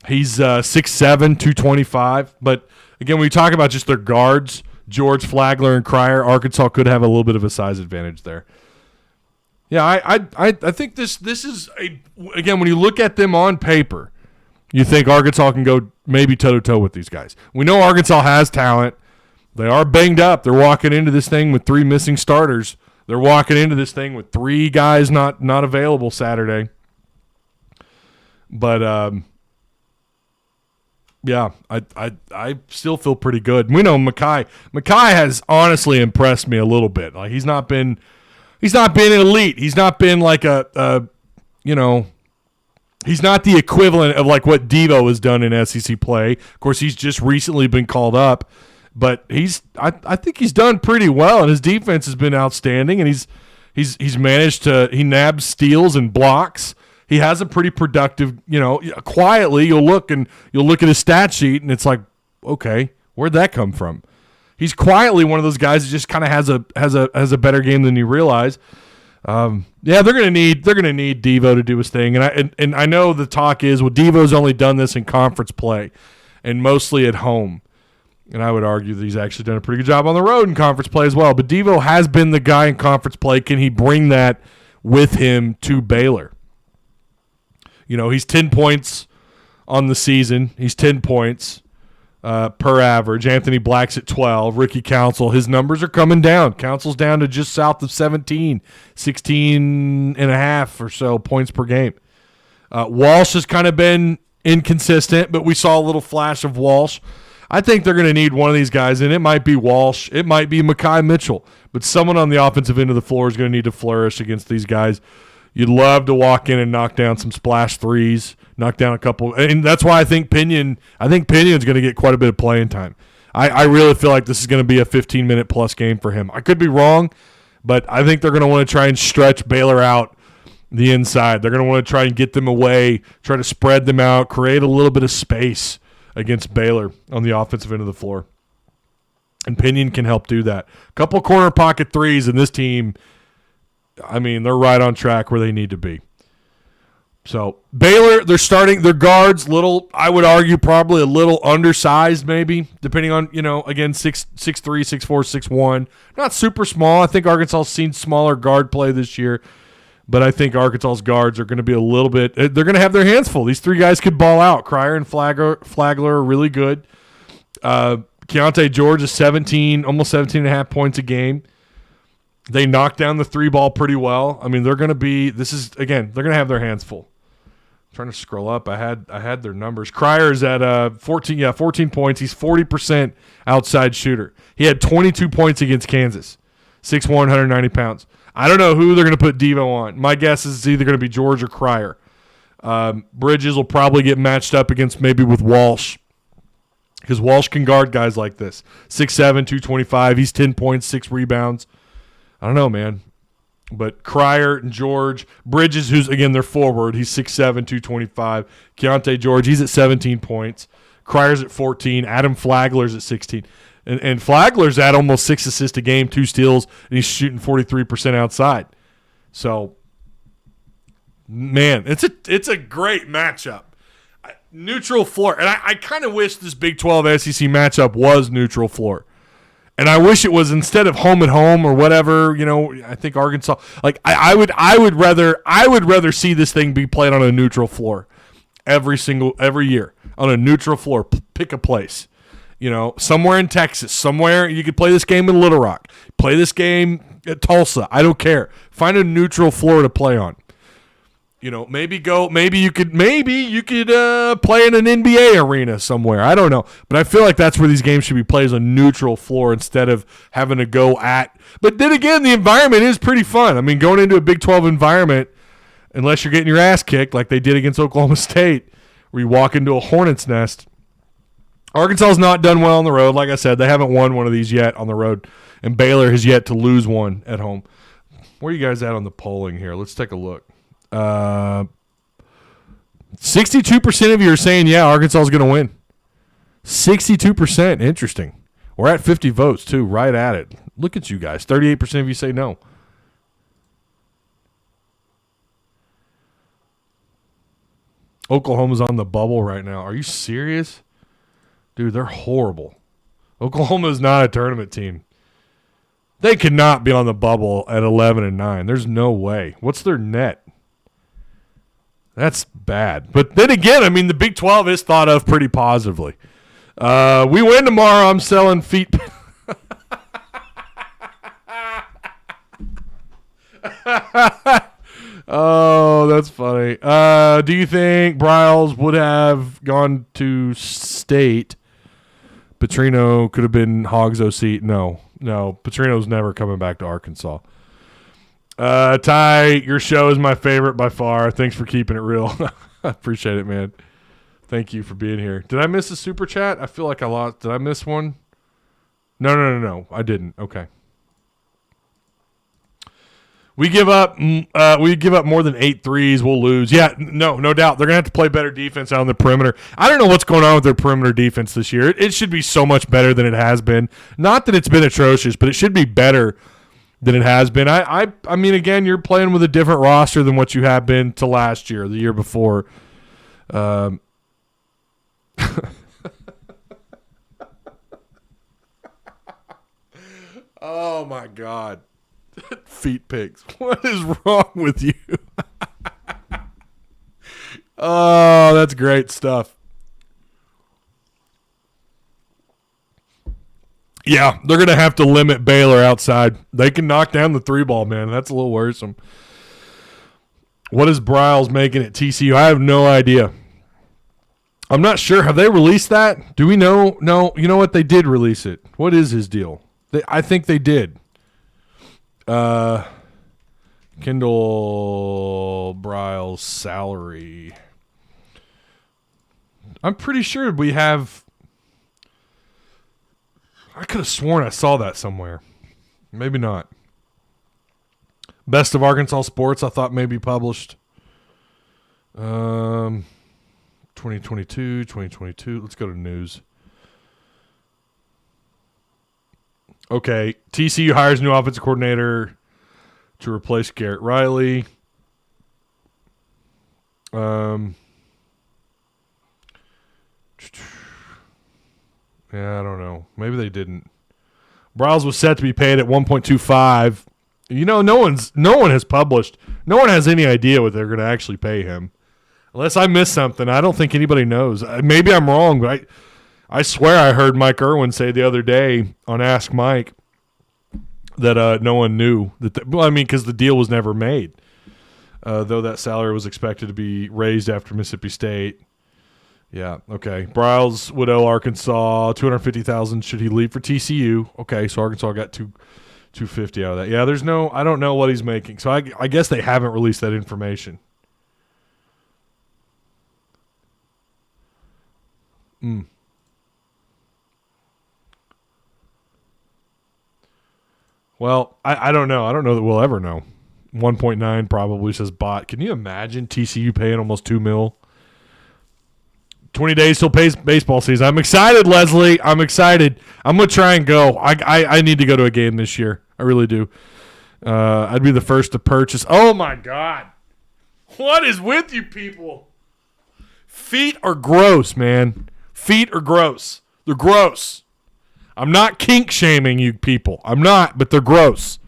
B: He's 6'7", 225. But again, when you talk about just their guards, George, Flagler, and Cryer, Arkansas could have a little bit of a size advantage there. Yeah, I think this is again, when you look at them on paper, you think Arkansas can go maybe toe-to-toe with these guys. We know Arkansas has talent. They are banged up. They're walking into this thing with 3 missing starters. They're walking into this thing with 3 guys not available Saturday. But yeah, I still feel pretty good. We know Mekhi has honestly impressed me a little bit. Like he's not been an elite. He's not been like he's not the equivalent of like what Devo has done in SEC play. Of course, he's just recently been called up. But I think he's done pretty well, and his defense has been outstanding, and he's managed to nabs steals and blocks. He has a pretty productive, quietly you'll look at his stat sheet and it's like, okay, where'd that come from? He's quietly one of those guys that just kind of has a better game than you realize. Yeah, they're gonna need Devo to do his thing, and I know the talk is, well, Devo's only done this in conference play, and mostly at home, and I would argue that he's actually done a pretty good job on the road in conference play as well. But Devo has been the guy in conference play. Can he bring that with him to Baylor? You know, he's 10 points on the season. He's 10 points per average. Anthony Black's at 12. Ricky Council, his numbers are coming down. Council's down to just south of 16 and a half or so points per game. Walsh has kind of been inconsistent, but we saw a little flash of Walsh. I think they're going to need one of these guys, and it might be Walsh. It might be Mekhi Mitchell, but someone on the offensive end of the floor is going to need to flourish against these guys. You'd love to walk in and knock down some splash threes, knock down a couple, and that's why I think Pinion's going to get quite a bit of playing time. I really feel like this is going to be a 15-minute plus game for him. I could be wrong, but I think they're going to want to try and stretch Baylor out the inside. They're going to want to try and get them away, try to spread them out, create a little bit of space against Baylor on the offensive end of the floor. And Pinion can help do that. A couple corner pocket threes, and this team, I mean, they're right on track where they need to be. So Baylor, they're starting their guards I would argue probably a little undersized maybe, depending on, again, 6'3", 6'4", 6'1". Not super small. I think Arkansas has seen smaller guard play this year, but I think Arkansas's guards are going to be a little bit – they're going to have their hands full. These three guys could ball out. Cryer and Flagler are really good. Keontae George is 17, almost 17 and a half points a game. They knock down the three ball pretty well. I mean, they're going to have their hands full. I'm trying to scroll up. I had their numbers. Cryer is at 14 points. He's 40% outside shooter. He had 22 points against Kansas. 6'1", 190 pounds. I don't know who they're going to put Devo on. My guess is it's either going to be George or Cryer. Bridges will probably get matched up against maybe with Walsh, because Walsh can guard guys like this. 6'7", 225. He's 10 points, 6 rebounds. I don't know, man. But Cryer and George, Bridges, who's, again, their forward, he's 6'7", 225. Keontae George, he's at 17 points. Cryer's at 14. Adam Flagler's at 16. And Flagler's at almost 6 assists a game, 2 steals, and he's shooting 43% outside. So, man, it's a great matchup. Neutral floor. And I kind of wish this Big 12 SEC matchup was neutral floor. And I wish it was, instead of home and home or whatever, I think Arkansas, like I would rather see this thing be played on a neutral floor every year on a neutral floor. Pick a place, somewhere in Texas, somewhere you could play this game in Little Rock, play this game at Tulsa. I don't care. Find a neutral floor to play on. Maybe you could play in an NBA arena somewhere. I don't know. But I feel like that's where these games should be played, as a neutral floor instead of having to go at. But then again, the environment is pretty fun. I mean, going into a Big 12 environment, unless you're getting your ass kicked like they did against Oklahoma State, where you walk into a hornet's nest. Arkansas's not done well on the road. Like I said, they haven't won one of these yet on the road. And Baylor has yet to lose one at home. Where are you guys at on the polling here? Let's take a look. 62% of you are saying, yeah, Arkansas is going to win. 62%. Interesting. We're at 50 votes, too, right at it. Look at you guys. 38% of you say no. Oklahoma's on the bubble right now. Are you serious? Dude, they're horrible. Oklahoma is not a tournament team. They could not be on the bubble at 11-9. There's no way. What's their net? That's bad. But then again, I mean, the Big 12 is thought of pretty positively. We win tomorrow. I'm selling feet. Oh, that's funny. Do you think Bryles would have gone to State? Petrino could have been Hogs OC. No. Petrino's never coming back to Arkansas. Ty, your show is my favorite by far. Thanks for keeping it real. I appreciate it, man. Thank you for being here. Did I miss a super chat? I feel like I lost. Did I miss one? No. I didn't. Okay. We give up more than 8 threes, we'll lose. Yeah, no doubt. They're going to have to play better defense out on the perimeter. I don't know what's going on with their perimeter defense this year. It should be so much better than it has been. Not that it's been atrocious, but it should be better than it has been. I mean, again, you're playing with a different roster than what you have been to last year, the year before. Oh my God. Feet pigs. What is wrong with you? Oh, that's great stuff. Yeah, they're going to have to limit Baylor outside. They can knock down the 3-ball, man. That's a little worrisome. What is Briles making at TCU? I have no idea. I'm not sure. Have they released that? Do we know? No. You know what? They did release it. What is his deal? I think they did. Kendall Briles' salary. I'm pretty sure we have. I could have sworn I saw that somewhere. Maybe not. Best of Arkansas Sports, I thought maybe published. 2022. Let's go to news. Okay, TCU hires new offensive coordinator to replace Garrett Riley. Yeah, I don't know. Maybe they didn't. Briles was set to be paid at 1.25. You know, no one has published. No one has any idea what they're going to actually pay him. Unless I missed something. I don't think anybody knows. Maybe I'm wrong, but I swear I heard Mike Irwin say the other day on Ask Mike that no one knew. Because the deal was never made. Though that salary was expected to be raised after Mississippi State. Yeah, okay. Briles would owe Arkansas $250,000 should he leave for TCU. Okay, so Arkansas got $250 out of that. Yeah, I don't know what he's making. So I guess they haven't released that information. Well, I don't know. I don't know that we'll ever know. 1.9 probably says bot. Can you imagine TCU paying almost $2 million? 20 days till baseball season. I'm excited, Leslie. I'm excited. I'm going to try and go. I need to go to a game this year. I really do. I'd be the first to purchase. Oh, my God. What is with you people? Feet are gross, man. Feet are gross. They're gross. I'm not kink shaming you people. I'm not, but they're gross.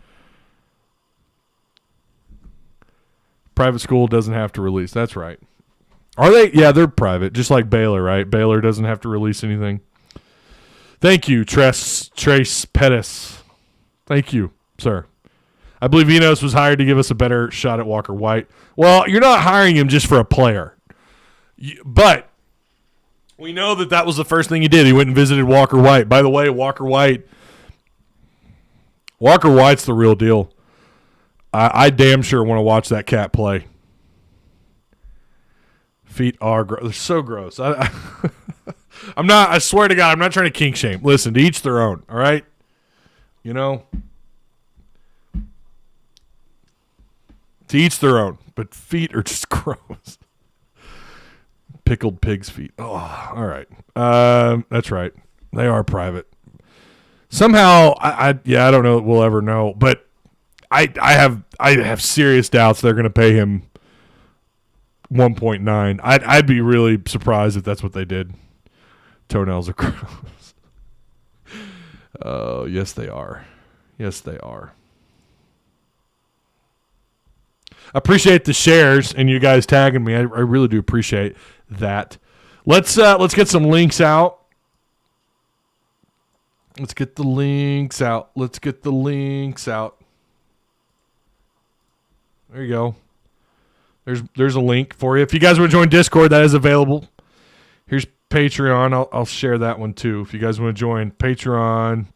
B: Private school doesn't have to release. That's right. Are they? Yeah, they're private, just like Baylor, right? Baylor doesn't have to release anything. Thank you, Trace Pettis. Thank you, sir. I believe Enos was hired to give us a better shot at Walker White. Well, you're not hiring him just for a player. But we know that was the first thing he did. He went and visited Walker White. By the way, Walker White's the real deal. I damn sure want to watch that cat play. Feet are gross. They're so gross. I swear to God, I'm not trying to kink shame. Listen, to each their own, all right? You know? To each their own. But feet are just gross. Pickled pig's feet. Oh, all right. That's right. They are private. Somehow, I don't know that we'll ever know, but I have serious doubts they're going to pay him 1.9. I'd be really surprised if that's what they did. Toenails are gross. Oh, yes they are. Yes they are. Appreciate the shares and you guys tagging me. I really do appreciate that. Let's get some links out. Let's get the links out. There you go. There's a link for you. If you guys want to join Discord, that is available. Here's Patreon. I'll share that one too. If you guys want to join Patreon,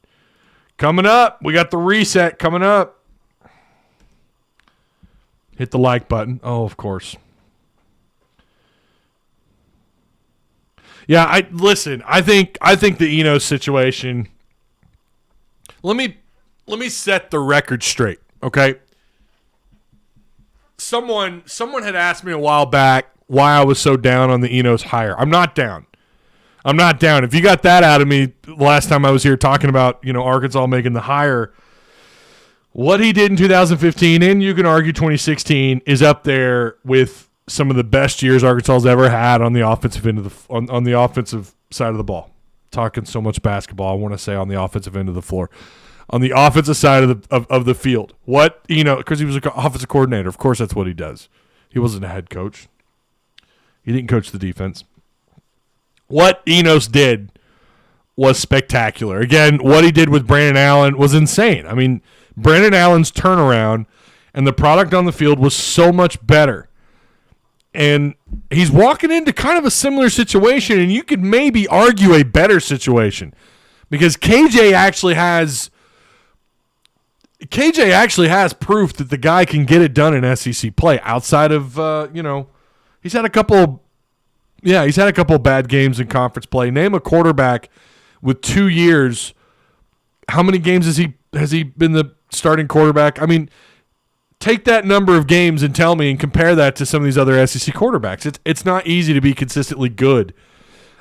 B: coming up. We got the reset coming up. Hit the like button. Oh, of course. Yeah, I think the Enos situation. Let me set the record straight, okay? Someone had asked me a while back why I was so down on the Enos hire. I'm not down. If you got that out of me last time I was here talking about, Arkansas making the hire, What he did in 2015, and you can argue 2016, is up there with some of the best years Arkansas has ever had on the offensive end of the on the offensive side of the ball. Talking so much basketball, I want to say on the offensive end of the floor, on the offensive side of the field. What, because he was an offensive coordinator. Of course, that's what he does. He wasn't a head coach. He didn't coach the defense. What Enos did was spectacular. Again, what he did with Brandon Allen was insane. I mean, Brandon Allen's turnaround and the product on the field was so much better. And he's walking into kind of a similar situation, and you could maybe argue a better situation because KJ actually has proof that the guy can get it done in SEC play outside of, he's had a couple of bad games in conference play. Name a quarterback with 2 years. How many games has he been the starting quarterback? I mean, take that number of games and tell me and compare that to some of these other SEC quarterbacks. It's not easy to be consistently good.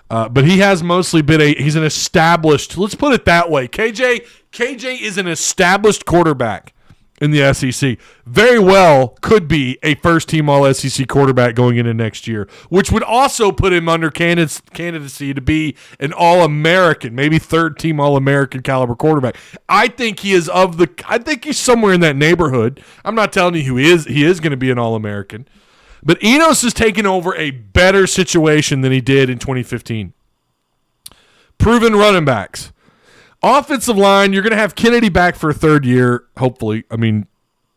B: But he has mostly been he's an established, let's put it that way. KJ is an established quarterback in the SEC. Very well could be a first-team All-SEC quarterback going into next year, which would also put him under candidacy to be an All-American, maybe third-team All-American caliber quarterback. I think he's somewhere in that neighborhood. I'm not telling you who he is going to be an All-American. But Enos has taken over a better situation than he did in 2015. Proven running backs. Offensive line, you're going to have Kennedy back for a third year, hopefully. I mean,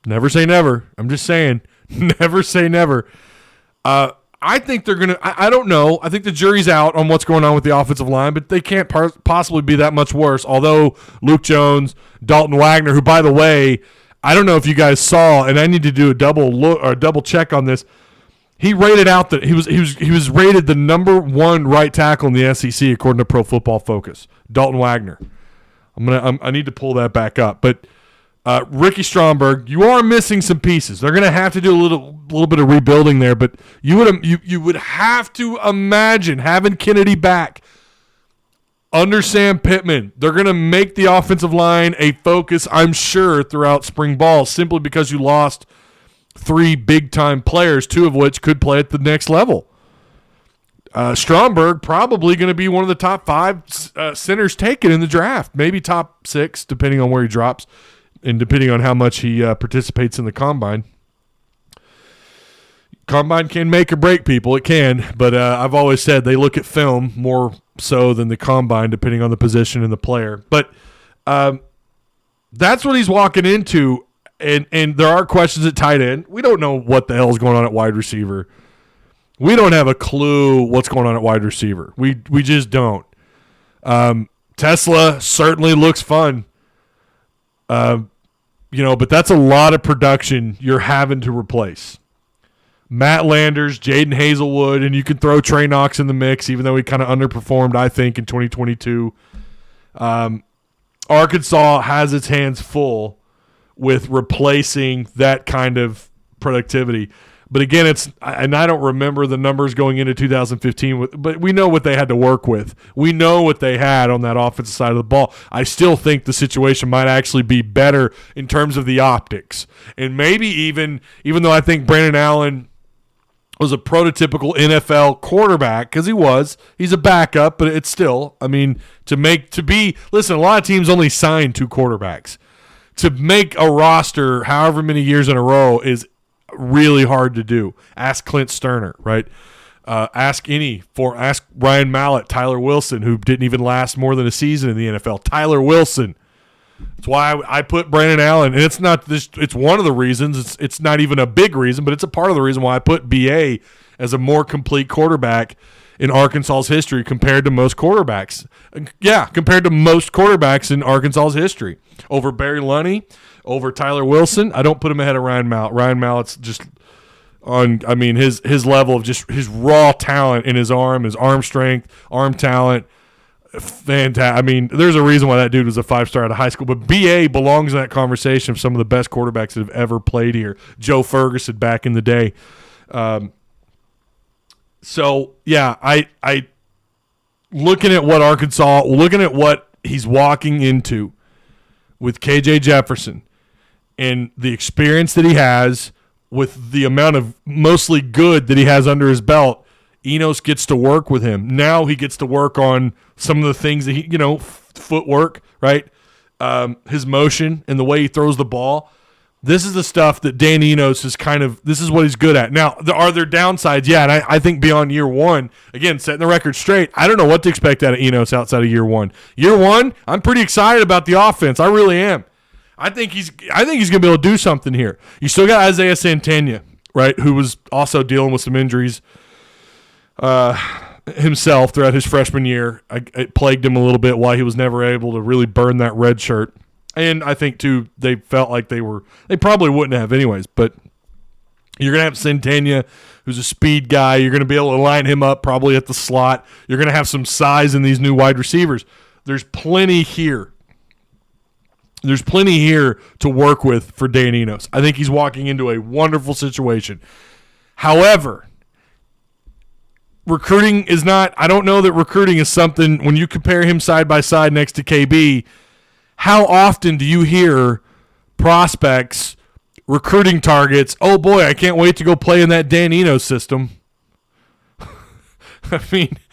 B: never say never. I'm just saying, never say never. I think they're going to – I don't know. I think the jury's out on what's going on with the offensive line, but they can't possibly be that much worse. Although Luke Jones, Dalton Wagner, who, by the way, I don't know if you guys saw, and I need to do a double check on this. He rated out that he was rated the number one right tackle in the SEC according to Pro Football Focus. Dalton Wagner. I need to pull that back up. But Ricky Stromberg, you are missing some pieces. They're going to have to do a little bit of rebuilding there. But you would have to imagine having Kennedy back under Sam Pittman. They're going to make the offensive line a focus, I'm sure, throughout spring ball, simply because you lost 3 big-time players, 2 of which could play at the next level. Stromberg probably going to be one of the top 5 centers taken in the draft, maybe top 6, depending on where he drops and depending on how much he participates in the combine. Combine can make or break people. It can, but I've always said they look at film more so than the combine, depending on the position and the player. But that's what he's walking into. And there are questions at tight end. We don't know what the hell is going on at wide receiver. We don't have a clue what's going on at wide receiver. We just don't. Tesla certainly looks fun. But that's a lot of production you're having to replace. Matt Landers, Jaden Hazelwood, and you can throw Trey Knox in the mix, even though he kind of underperformed, I think, in 2022. Arkansas has its hands full with replacing that kind of productivity. But again, and I don't remember the numbers going into 2015, but we know what they had to work with. We know what they had on that offensive side of the ball. I still think the situation might actually be better in terms of the optics. And maybe even though I think Brandon Allen was a prototypical NFL quarterback, because he's a backup, but it's still, I mean, listen, a lot of teams only sign 2 quarterbacks. To make a roster however many years in a row is really hard to do. Ask Clint Sterner, right? Ask Ryan Mallett, Tyler Wilson, who didn't even last more than a season in the NFL. Tyler Wilson. That's why I put Brandon Allen, and it's not this. It's one of the reasons. It's not even a big reason, but it's a part of the reason why I put BA as a more complete quarterback in Arkansas's history compared to most quarterbacks. Yeah, compared to most quarterbacks in Arkansas's history. Over Barry Lunny, over Tyler Wilson. I don't put him ahead of Ryan Mallett. Ryan Mallett's just his level of just his raw talent in his arm strength, arm talent. Fantastic. I mean, there's a reason why that dude was a 5-star out of high school. But BA belongs in that conversation of some of the best quarterbacks that have ever played here. Joe Ferguson back in the day. So yeah, I looking at what he's walking into with KJ Jefferson and the experience that he has with the amount of mostly good that he has under his belt, Enos gets to work with him. Now he gets to work on some of the things that he, footwork, right? His motion and the way he throws the ball. This is the stuff that Dan Enos is this is what he's good at. Now, are there downsides? Yeah, and I think beyond year one, again, setting the record straight, I don't know what to expect out of Enos outside of year one. Year one, I'm pretty excited about the offense. I really am. I think he's going to be able to do something here. You still got Isaiah Santana, right, who was also dealing with some injuries himself throughout his freshman year. It plagued him a little bit why he was never able to really burn that red shirt. And I think, too, they felt like they probably wouldn't have anyways. But you're going to have Santana, who's a speed guy. You're going to be able to line him up probably at the slot. You're going to have some size in these new wide receivers. There's plenty here. There's plenty here to work with for Dan Enos. I think he's walking into a wonderful situation. However, recruiting is not – I don't know that recruiting is something – when you compare him side by side next to KB, how often do you hear prospects, recruiting targets, oh, boy, I can't wait to go play in that Dan Enos system? I mean –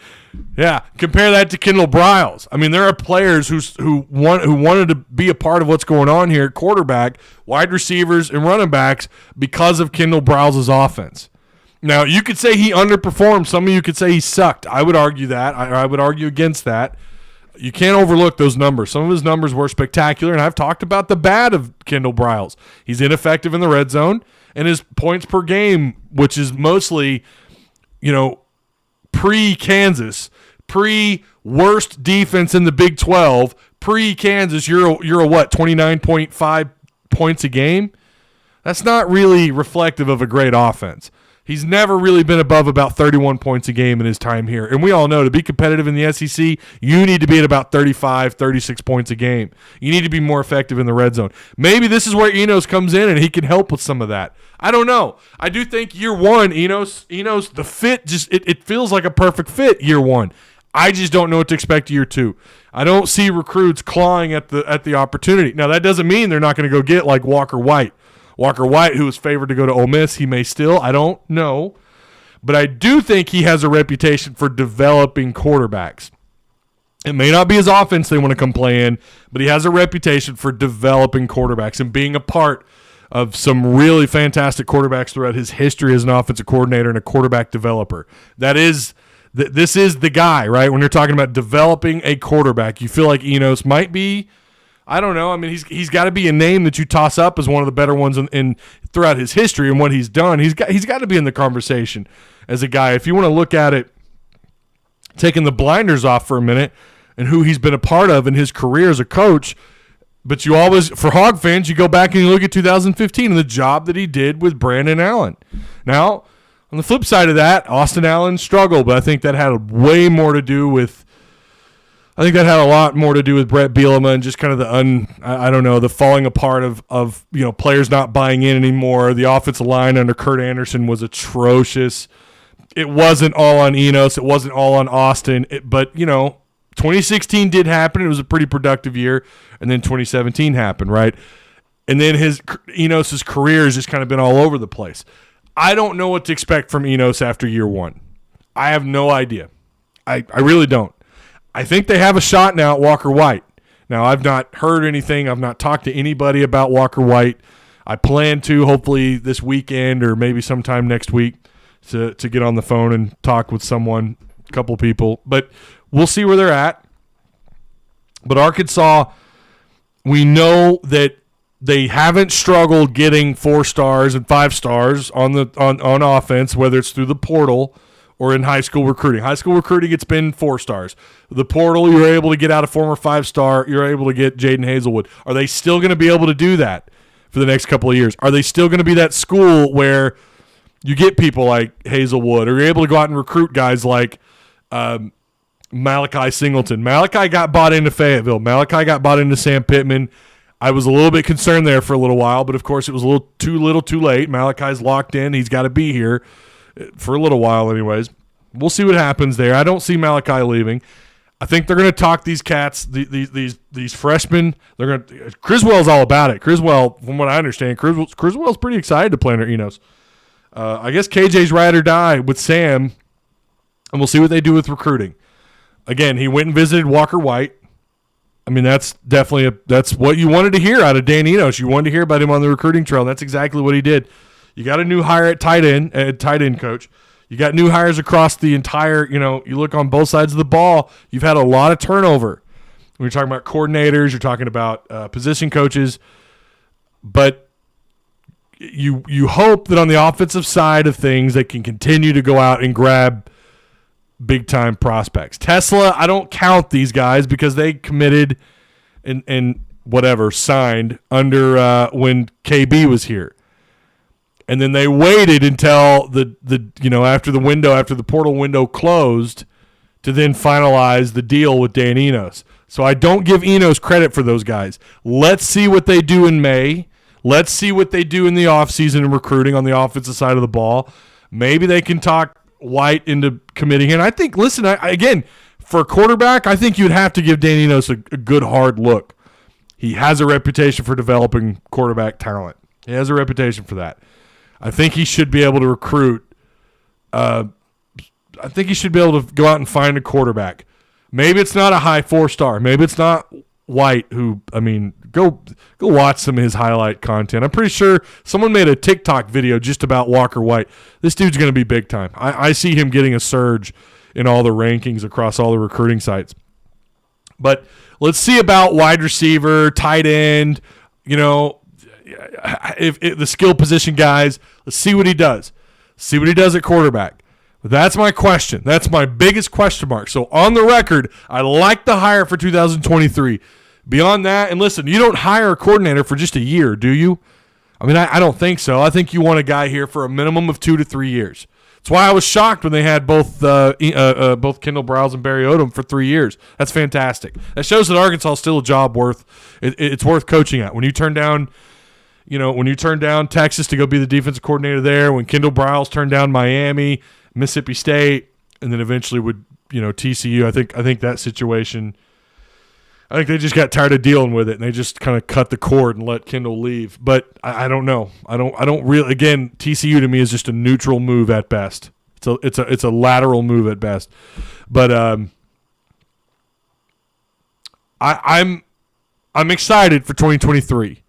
B: yeah, compare that to Kendall Briles. I mean, there are players who wanted to be a part of what's going on here at quarterback, wide receivers, and running backs because of Kendall Briles' offense. Now, you could say he underperformed. Some of you could say he sucked. I would argue that. I would argue against that. You can't overlook those numbers. Some of his numbers were spectacular, and I've talked about the bad of Kendall Briles. He's ineffective in the red zone, and his points per game, which is mostly, pre-Kansas, pre-worst defense in the Big 12, pre-Kansas, you're a what, 29.5 points a game? That's not really reflective of a great offense. He's never really been above about 31 points a game in his time here. And we all know to be competitive in the SEC, you need to be at about 35, 36 points a game. You need to be more effective in the red zone. Maybe this is where Enos comes in and he can help with some of that. I don't know. I do think year one, Enos, the fit, just it feels like a perfect fit year one. I just don't know what to expect year two. I don't see recruits clawing at the opportunity. Now, that doesn't mean they're not going to go get like Walker White. Walker White, who was favored to go to Ole Miss, he may still. I don't know. But I do think he has a reputation for developing quarterbacks. It may not be his offense they want to come play in, but he has a reputation for developing quarterbacks and being a part of some really fantastic quarterbacks throughout his history as an offensive coordinator and a quarterback developer. This is the guy, right? When you're talking about developing a quarterback, you feel like Enos might be, I don't know. I mean, he's got to be a name that you toss up as one of the better ones in throughout his history and what he's done. He's got to be in the conversation as a guy. If you want to look at it, taking the blinders off for a minute and who he's been a part of in his career as a coach, but you always, for Hog fans, you go back and you look at 2015 and the job that he did with Brandon Allen. Now, on the flip side of that, Austin Allen struggled, but I think that had a lot more to do with Brett Bielema and just kind of the falling apart of players not buying in anymore. The offensive line under Kurt Anderson was atrocious. It wasn't all on Enos. It wasn't all on Austin. But 2016 did happen. It was a pretty productive year. And then 2017 happened, right? And then Enos's career has just kind of been all over the place. I don't know what to expect from Enos after year one. I have no idea. I really don't. I think they have a shot now at Walker White. Now, I've not heard anything. I've not talked to anybody about Walker White. I plan to, hopefully this weekend or maybe sometime next week, to get on the phone and talk with someone, a couple people. But we'll see where they're at. But Arkansas, we know that they haven't struggled getting 4 stars and 5 stars on offense, whether it's through the portal or in high school recruiting. High school recruiting, it's been 4 stars. The portal, you're able to get out a former 5-star. You're able to get Jaden Hazelwood. Are they still going to be able to do that for the next couple of years? Are they still going to be that school where you get people like Hazelwood, or you're able to go out and recruit guys like Malachi Singleton? Malachi got bought into Fayetteville. Malachi got bought into Sam Pittman. I was a little bit concerned there for a little while, but of course it was a little too late. Malachi's locked in. He's got to be here for a little while anyways. We'll see what happens there. I don't see Malachi leaving. I think they're going to talk these cats, these freshmen. They're going to. Criswell's all about it. Criswell, from what I understand, Criswell's pretty excited to play under Enos. I guess KJ's ride or die with Sam, and we'll see what they do with recruiting. Again, he went and visited Walker White. I mean, that's definitely that's what you wanted to hear out of Dan Enos. You wanted to hear about him on the recruiting trail, and that's exactly what he did. You got a new hire at tight end coach. You got new hires across the entire, you look on both sides of the ball. You've had a lot of turnover. When you're talking about coordinators, you're talking about position coaches. But you hope that on the offensive side of things, they can continue to go out and grab big-time prospects. Tesla, I don't count these guys because they committed and signed under when KB was here. And then they waited until after the portal window closed to then finalize the deal with Dan Enos. So I don't give Enos credit for those guys. Let's see what they do in May. Let's see what they do in the offseason in recruiting on the offensive side of the ball. Maybe they can talk White into committing. And I think, listen, again, for a quarterback, I think you'd have to give Dan Enos a good hard look. He has a reputation for developing quarterback talent. He has a reputation for that. I think he should be able to recruit. I think he should be able to go out and find a quarterback. Maybe it's not a high 4-star. Maybe it's not White, who, go watch some of his highlight content. I'm pretty sure someone made a TikTok video just about Walker White. This dude's going to be big time. I see him getting a surge in all the rankings across all the recruiting sites. But let's see about wide receiver, tight end, if the skill position guys. Let's see what he does. See what he does at quarterback. That's my question. That's my biggest question mark. So on the record, I like the hire for 2023. Beyond that, and listen, you don't hire a coordinator for just a year, do you? I don't think so. I think you want a guy here for a minimum of 2 to 3 years. That's why I was shocked when they had both Kendall Browse and Barry Odom for 3 years. That's fantastic. That shows that Arkansas is still a job it's worth coaching at. When you turn down Texas to go be the defensive coordinator there, when Kendall Browse turned down Miami, Mississippi State, and then eventually would TCU. I think that situation. I think they just got tired of dealing with it, and they just kind of cut the cord and let Kendall leave. But I don't know. I don't really. Again, TCU to me is just a neutral move at best. It's a lateral move at best. But I'm excited for 2023.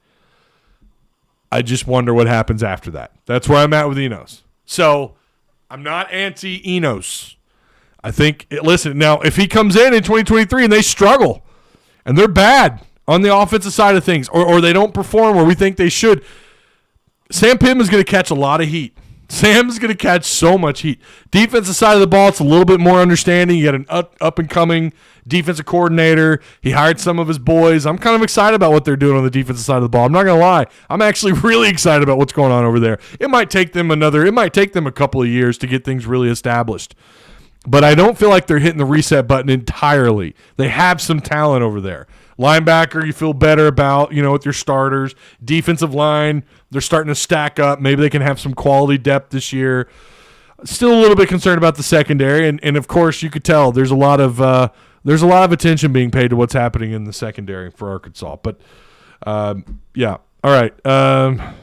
B: I just wonder what happens after that. That's where I'm at with Enos. So I'm not anti-Enos. I think, listen, now if he comes in 2023 and they struggle and they're bad on the offensive side of things or they don't perform where we think they should, Sam Pittman is going to catch a lot of heat. Sam's going to catch so much heat. Defensive side of the ball, it's a little bit more understanding. You got an up-and-coming defensive coordinator. He hired some of his boys. I'm kind of excited about what they're doing on the defensive side of the ball. I'm not going to lie. I'm actually really excited about what's going on over there. It might take them a couple of years to get things really established. But I don't feel like they're hitting the reset button entirely. They have some talent over there. Linebacker, you feel better about, with your starters. Defensive line, they're starting to stack up. Maybe they can have some quality depth this year. Still a little bit concerned about the secondary, and of course, you could tell there's a lot of attention being paid to what's happening in the secondary for Arkansas. But yeah, all right. Brandon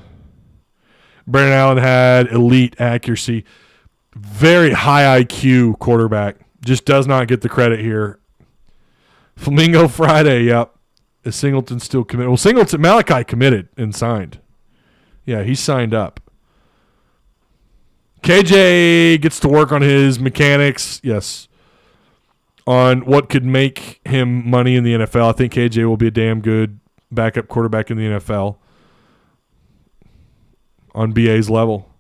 B: Allen had elite accuracy, very high IQ quarterback. Just does not get the credit here. Flamingo Friday, yep. Is Singleton still committed? Well, Malachi committed and signed. Yeah, he's signed up. KJ gets to work on his mechanics, yes, on what could make him money in the NFL. I think KJ will be a damn good backup quarterback in the NFL on BA's level.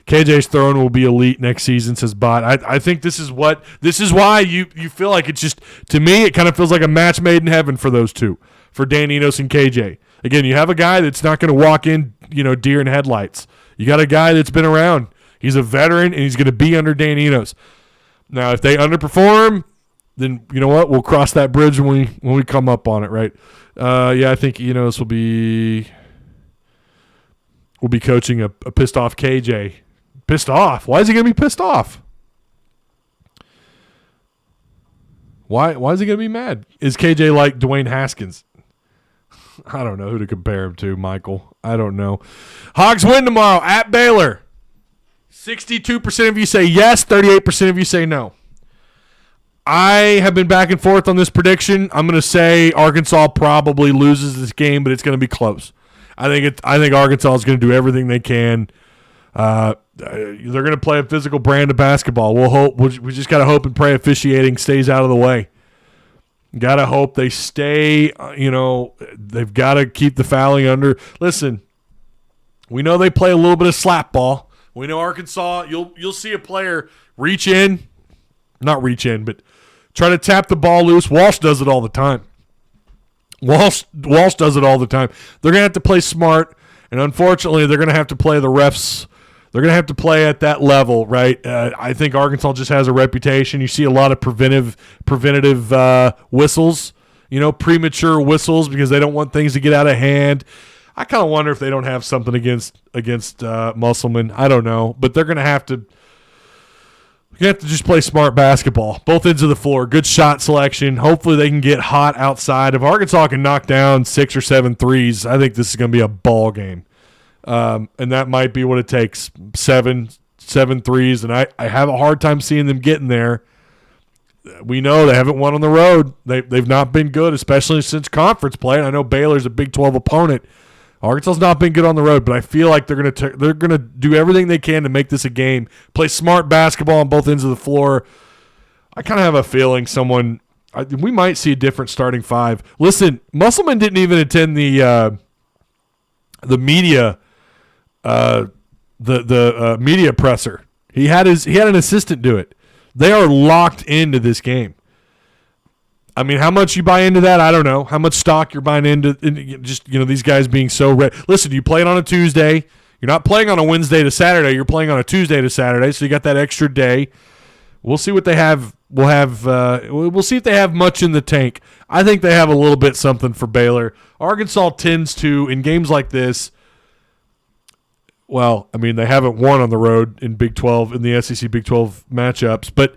B: KJ's throwing will be elite next season, says Bot. I think this is why you feel like it's just, to me, it kind of feels like a match made in heaven for those two, for Dan Enos and KJ. Again, you have a guy that's not going to walk in, deer in headlights. You got a guy that's been around. He's a veteran, and he's going to be under Dan Enos. Now, if they underperform, then you know what? We'll cross that bridge when we come up on it, right? Yeah, I think Enos will be coaching a pissed off KJ. Pissed off? Why is he going to be pissed off? Why is he going to be mad? Is KJ like Dwayne Haskins? I don't know who to compare him to, Michael. I don't know. Hogs win tomorrow at Baylor. 62% of you say yes, 38% of you say no. I have been back and forth on this prediction. I'm going to say Arkansas probably loses this game, but it's going to be close. I think Arkansas is going to do everything they can. They're going to play a physical brand of basketball. We'll hope. We just got to hope and pray officiating stays out of the way. Got to hope they stay. They've got to keep the fouling under. Listen, we know they play a little bit of slap ball. We know Arkansas. You'll see a player reach in, not reach in, but try to tap the ball loose. Walsh does it all the time. Walsh does it all the time. They're going to have to play smart, and unfortunately, they're going to have to play the refs. They're going to have to play at that level, right? I think Arkansas just has a reputation. You see a lot of preventative whistles, premature whistles because they don't want things to get out of hand. I kind of wonder if they don't have something against Musselman. I don't know, but they're going to have to. You have to just play smart basketball, both ends of the floor. Good shot selection. Hopefully they can get hot outside. If Arkansas can knock down 6 or 7 threes, I think this is going to be a ball game. And that might be what it takes, 7 threes. And I have a hard time seeing them getting there. We know they haven't won on the road. They've not been good, especially since conference play. And I know Baylor's a Big 12 opponent. Arkansas's not been good on the road, but I feel like they're gonna do everything they can to make this a game. Play smart basketball on both ends of the floor. I kind of have a feeling we might see a different starting five. Listen, Musselman didn't even attend the media media presser. He had an assistant do it. They are locked into this game. I mean, how much you buy into that, I don't know. How much stock you're buying into just, these guys being so ready. Listen, you play it on a Tuesday. You're not playing on a Wednesday to Saturday. You're playing on a Tuesday to Saturday, so you got that extra day. We'll see what they have. We'll see if they have much in the tank. I think they have a little bit something for Baylor. Arkansas tends to, in games like this, well, I mean, they haven't won on the road in Big 12, in the SEC Big 12 matchups, but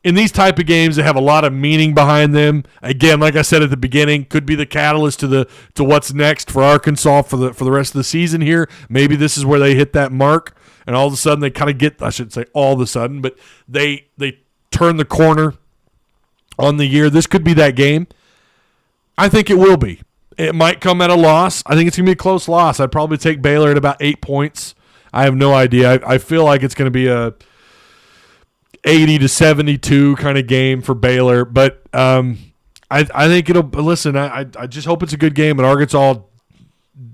B: in these type of games, they have a lot of meaning behind them. Again, like I said at the beginning, could be the catalyst to what's next for Arkansas for the rest of the season here. Maybe this is where they hit that mark, and all of a sudden they kind of get, I shouldn't say all of a sudden, but they turn the corner on the year. This could be that game. I think it will be. It might come at a loss. I think it's going to be a close loss. I'd probably take Baylor at about 8 points. I have no idea. I feel like it's going to be a 80-72 kind of game for Baylor, but I think it'll. Listen, I just hope it's a good game and Arkansas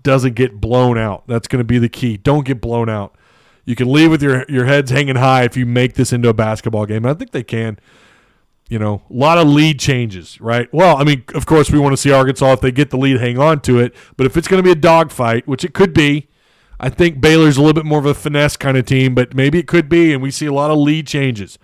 B: doesn't get blown out. That's going to be the key. Don't get blown out. You can leave with your heads hanging high if you make this into a basketball game. And I think they can. A lot of lead changes, right? Well, I mean, of course, we want to see Arkansas, if they get the lead, hang on to it. But if it's going to be a dogfight, which it could be, I think Baylor's a little bit more of a finesse kind of team, but maybe it could be, and we see a lot of lead changes.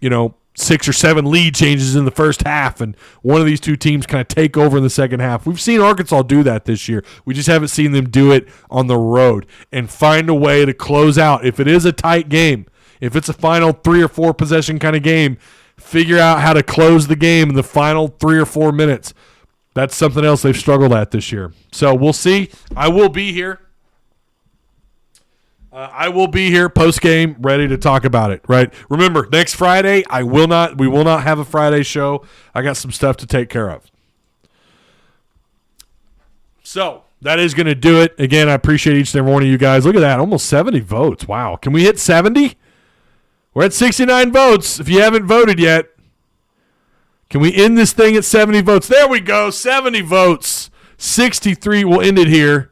B: 6 or 7 lead changes in the first half, and one of these two teams kind of take over in the second half. We've seen Arkansas do that this year. We just haven't seen them do it on the road and find a way to close out. If it is a tight game, if it's a final 3 or 4 possession kind of game, figure out how to close the game in the final 3 or 4 minutes. That's something else they've struggled at this year. So we'll see. I will be here. Post game, ready to talk about it. Right. Remember, next Friday, we will not have a Friday show. I got some stuff to take care of. So that is going to do it. Again, I appreciate each and every one of you guys. Look at that, almost 70 votes. Wow. Can we hit 70? We're at 69 votes. If you haven't voted yet, can we end this thing at 70 votes? There we go. 70 votes. 63. We'll end it here.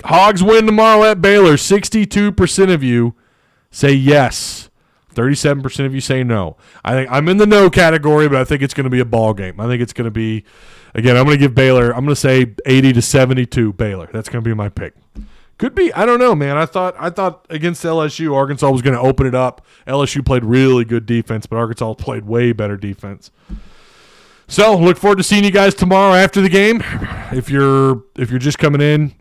B: Hogs win tomorrow at Baylor. 62% of you say yes. 37% of you say no. I think I'm in the no category, but I think it's going to be a ball game. I think it's going to be, again, I'm going to give Baylor, I'm going to say 80-72 Baylor. That's going to be my pick. Could be. I don't know, man. I thought against LSU, Arkansas was going to open it up. LSU played really good defense, but Arkansas played way better defense. So look forward to seeing you guys tomorrow after the game. If you're just coming in,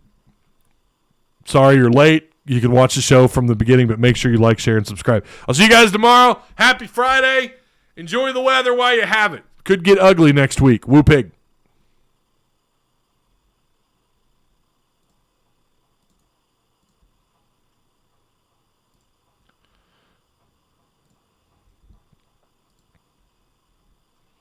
B: sorry you're late. You can watch the show from the beginning, but make sure you like, share, and subscribe. I'll see you guys tomorrow. Happy Friday. Enjoy the weather while you have it. Could get ugly next week. Woo pig.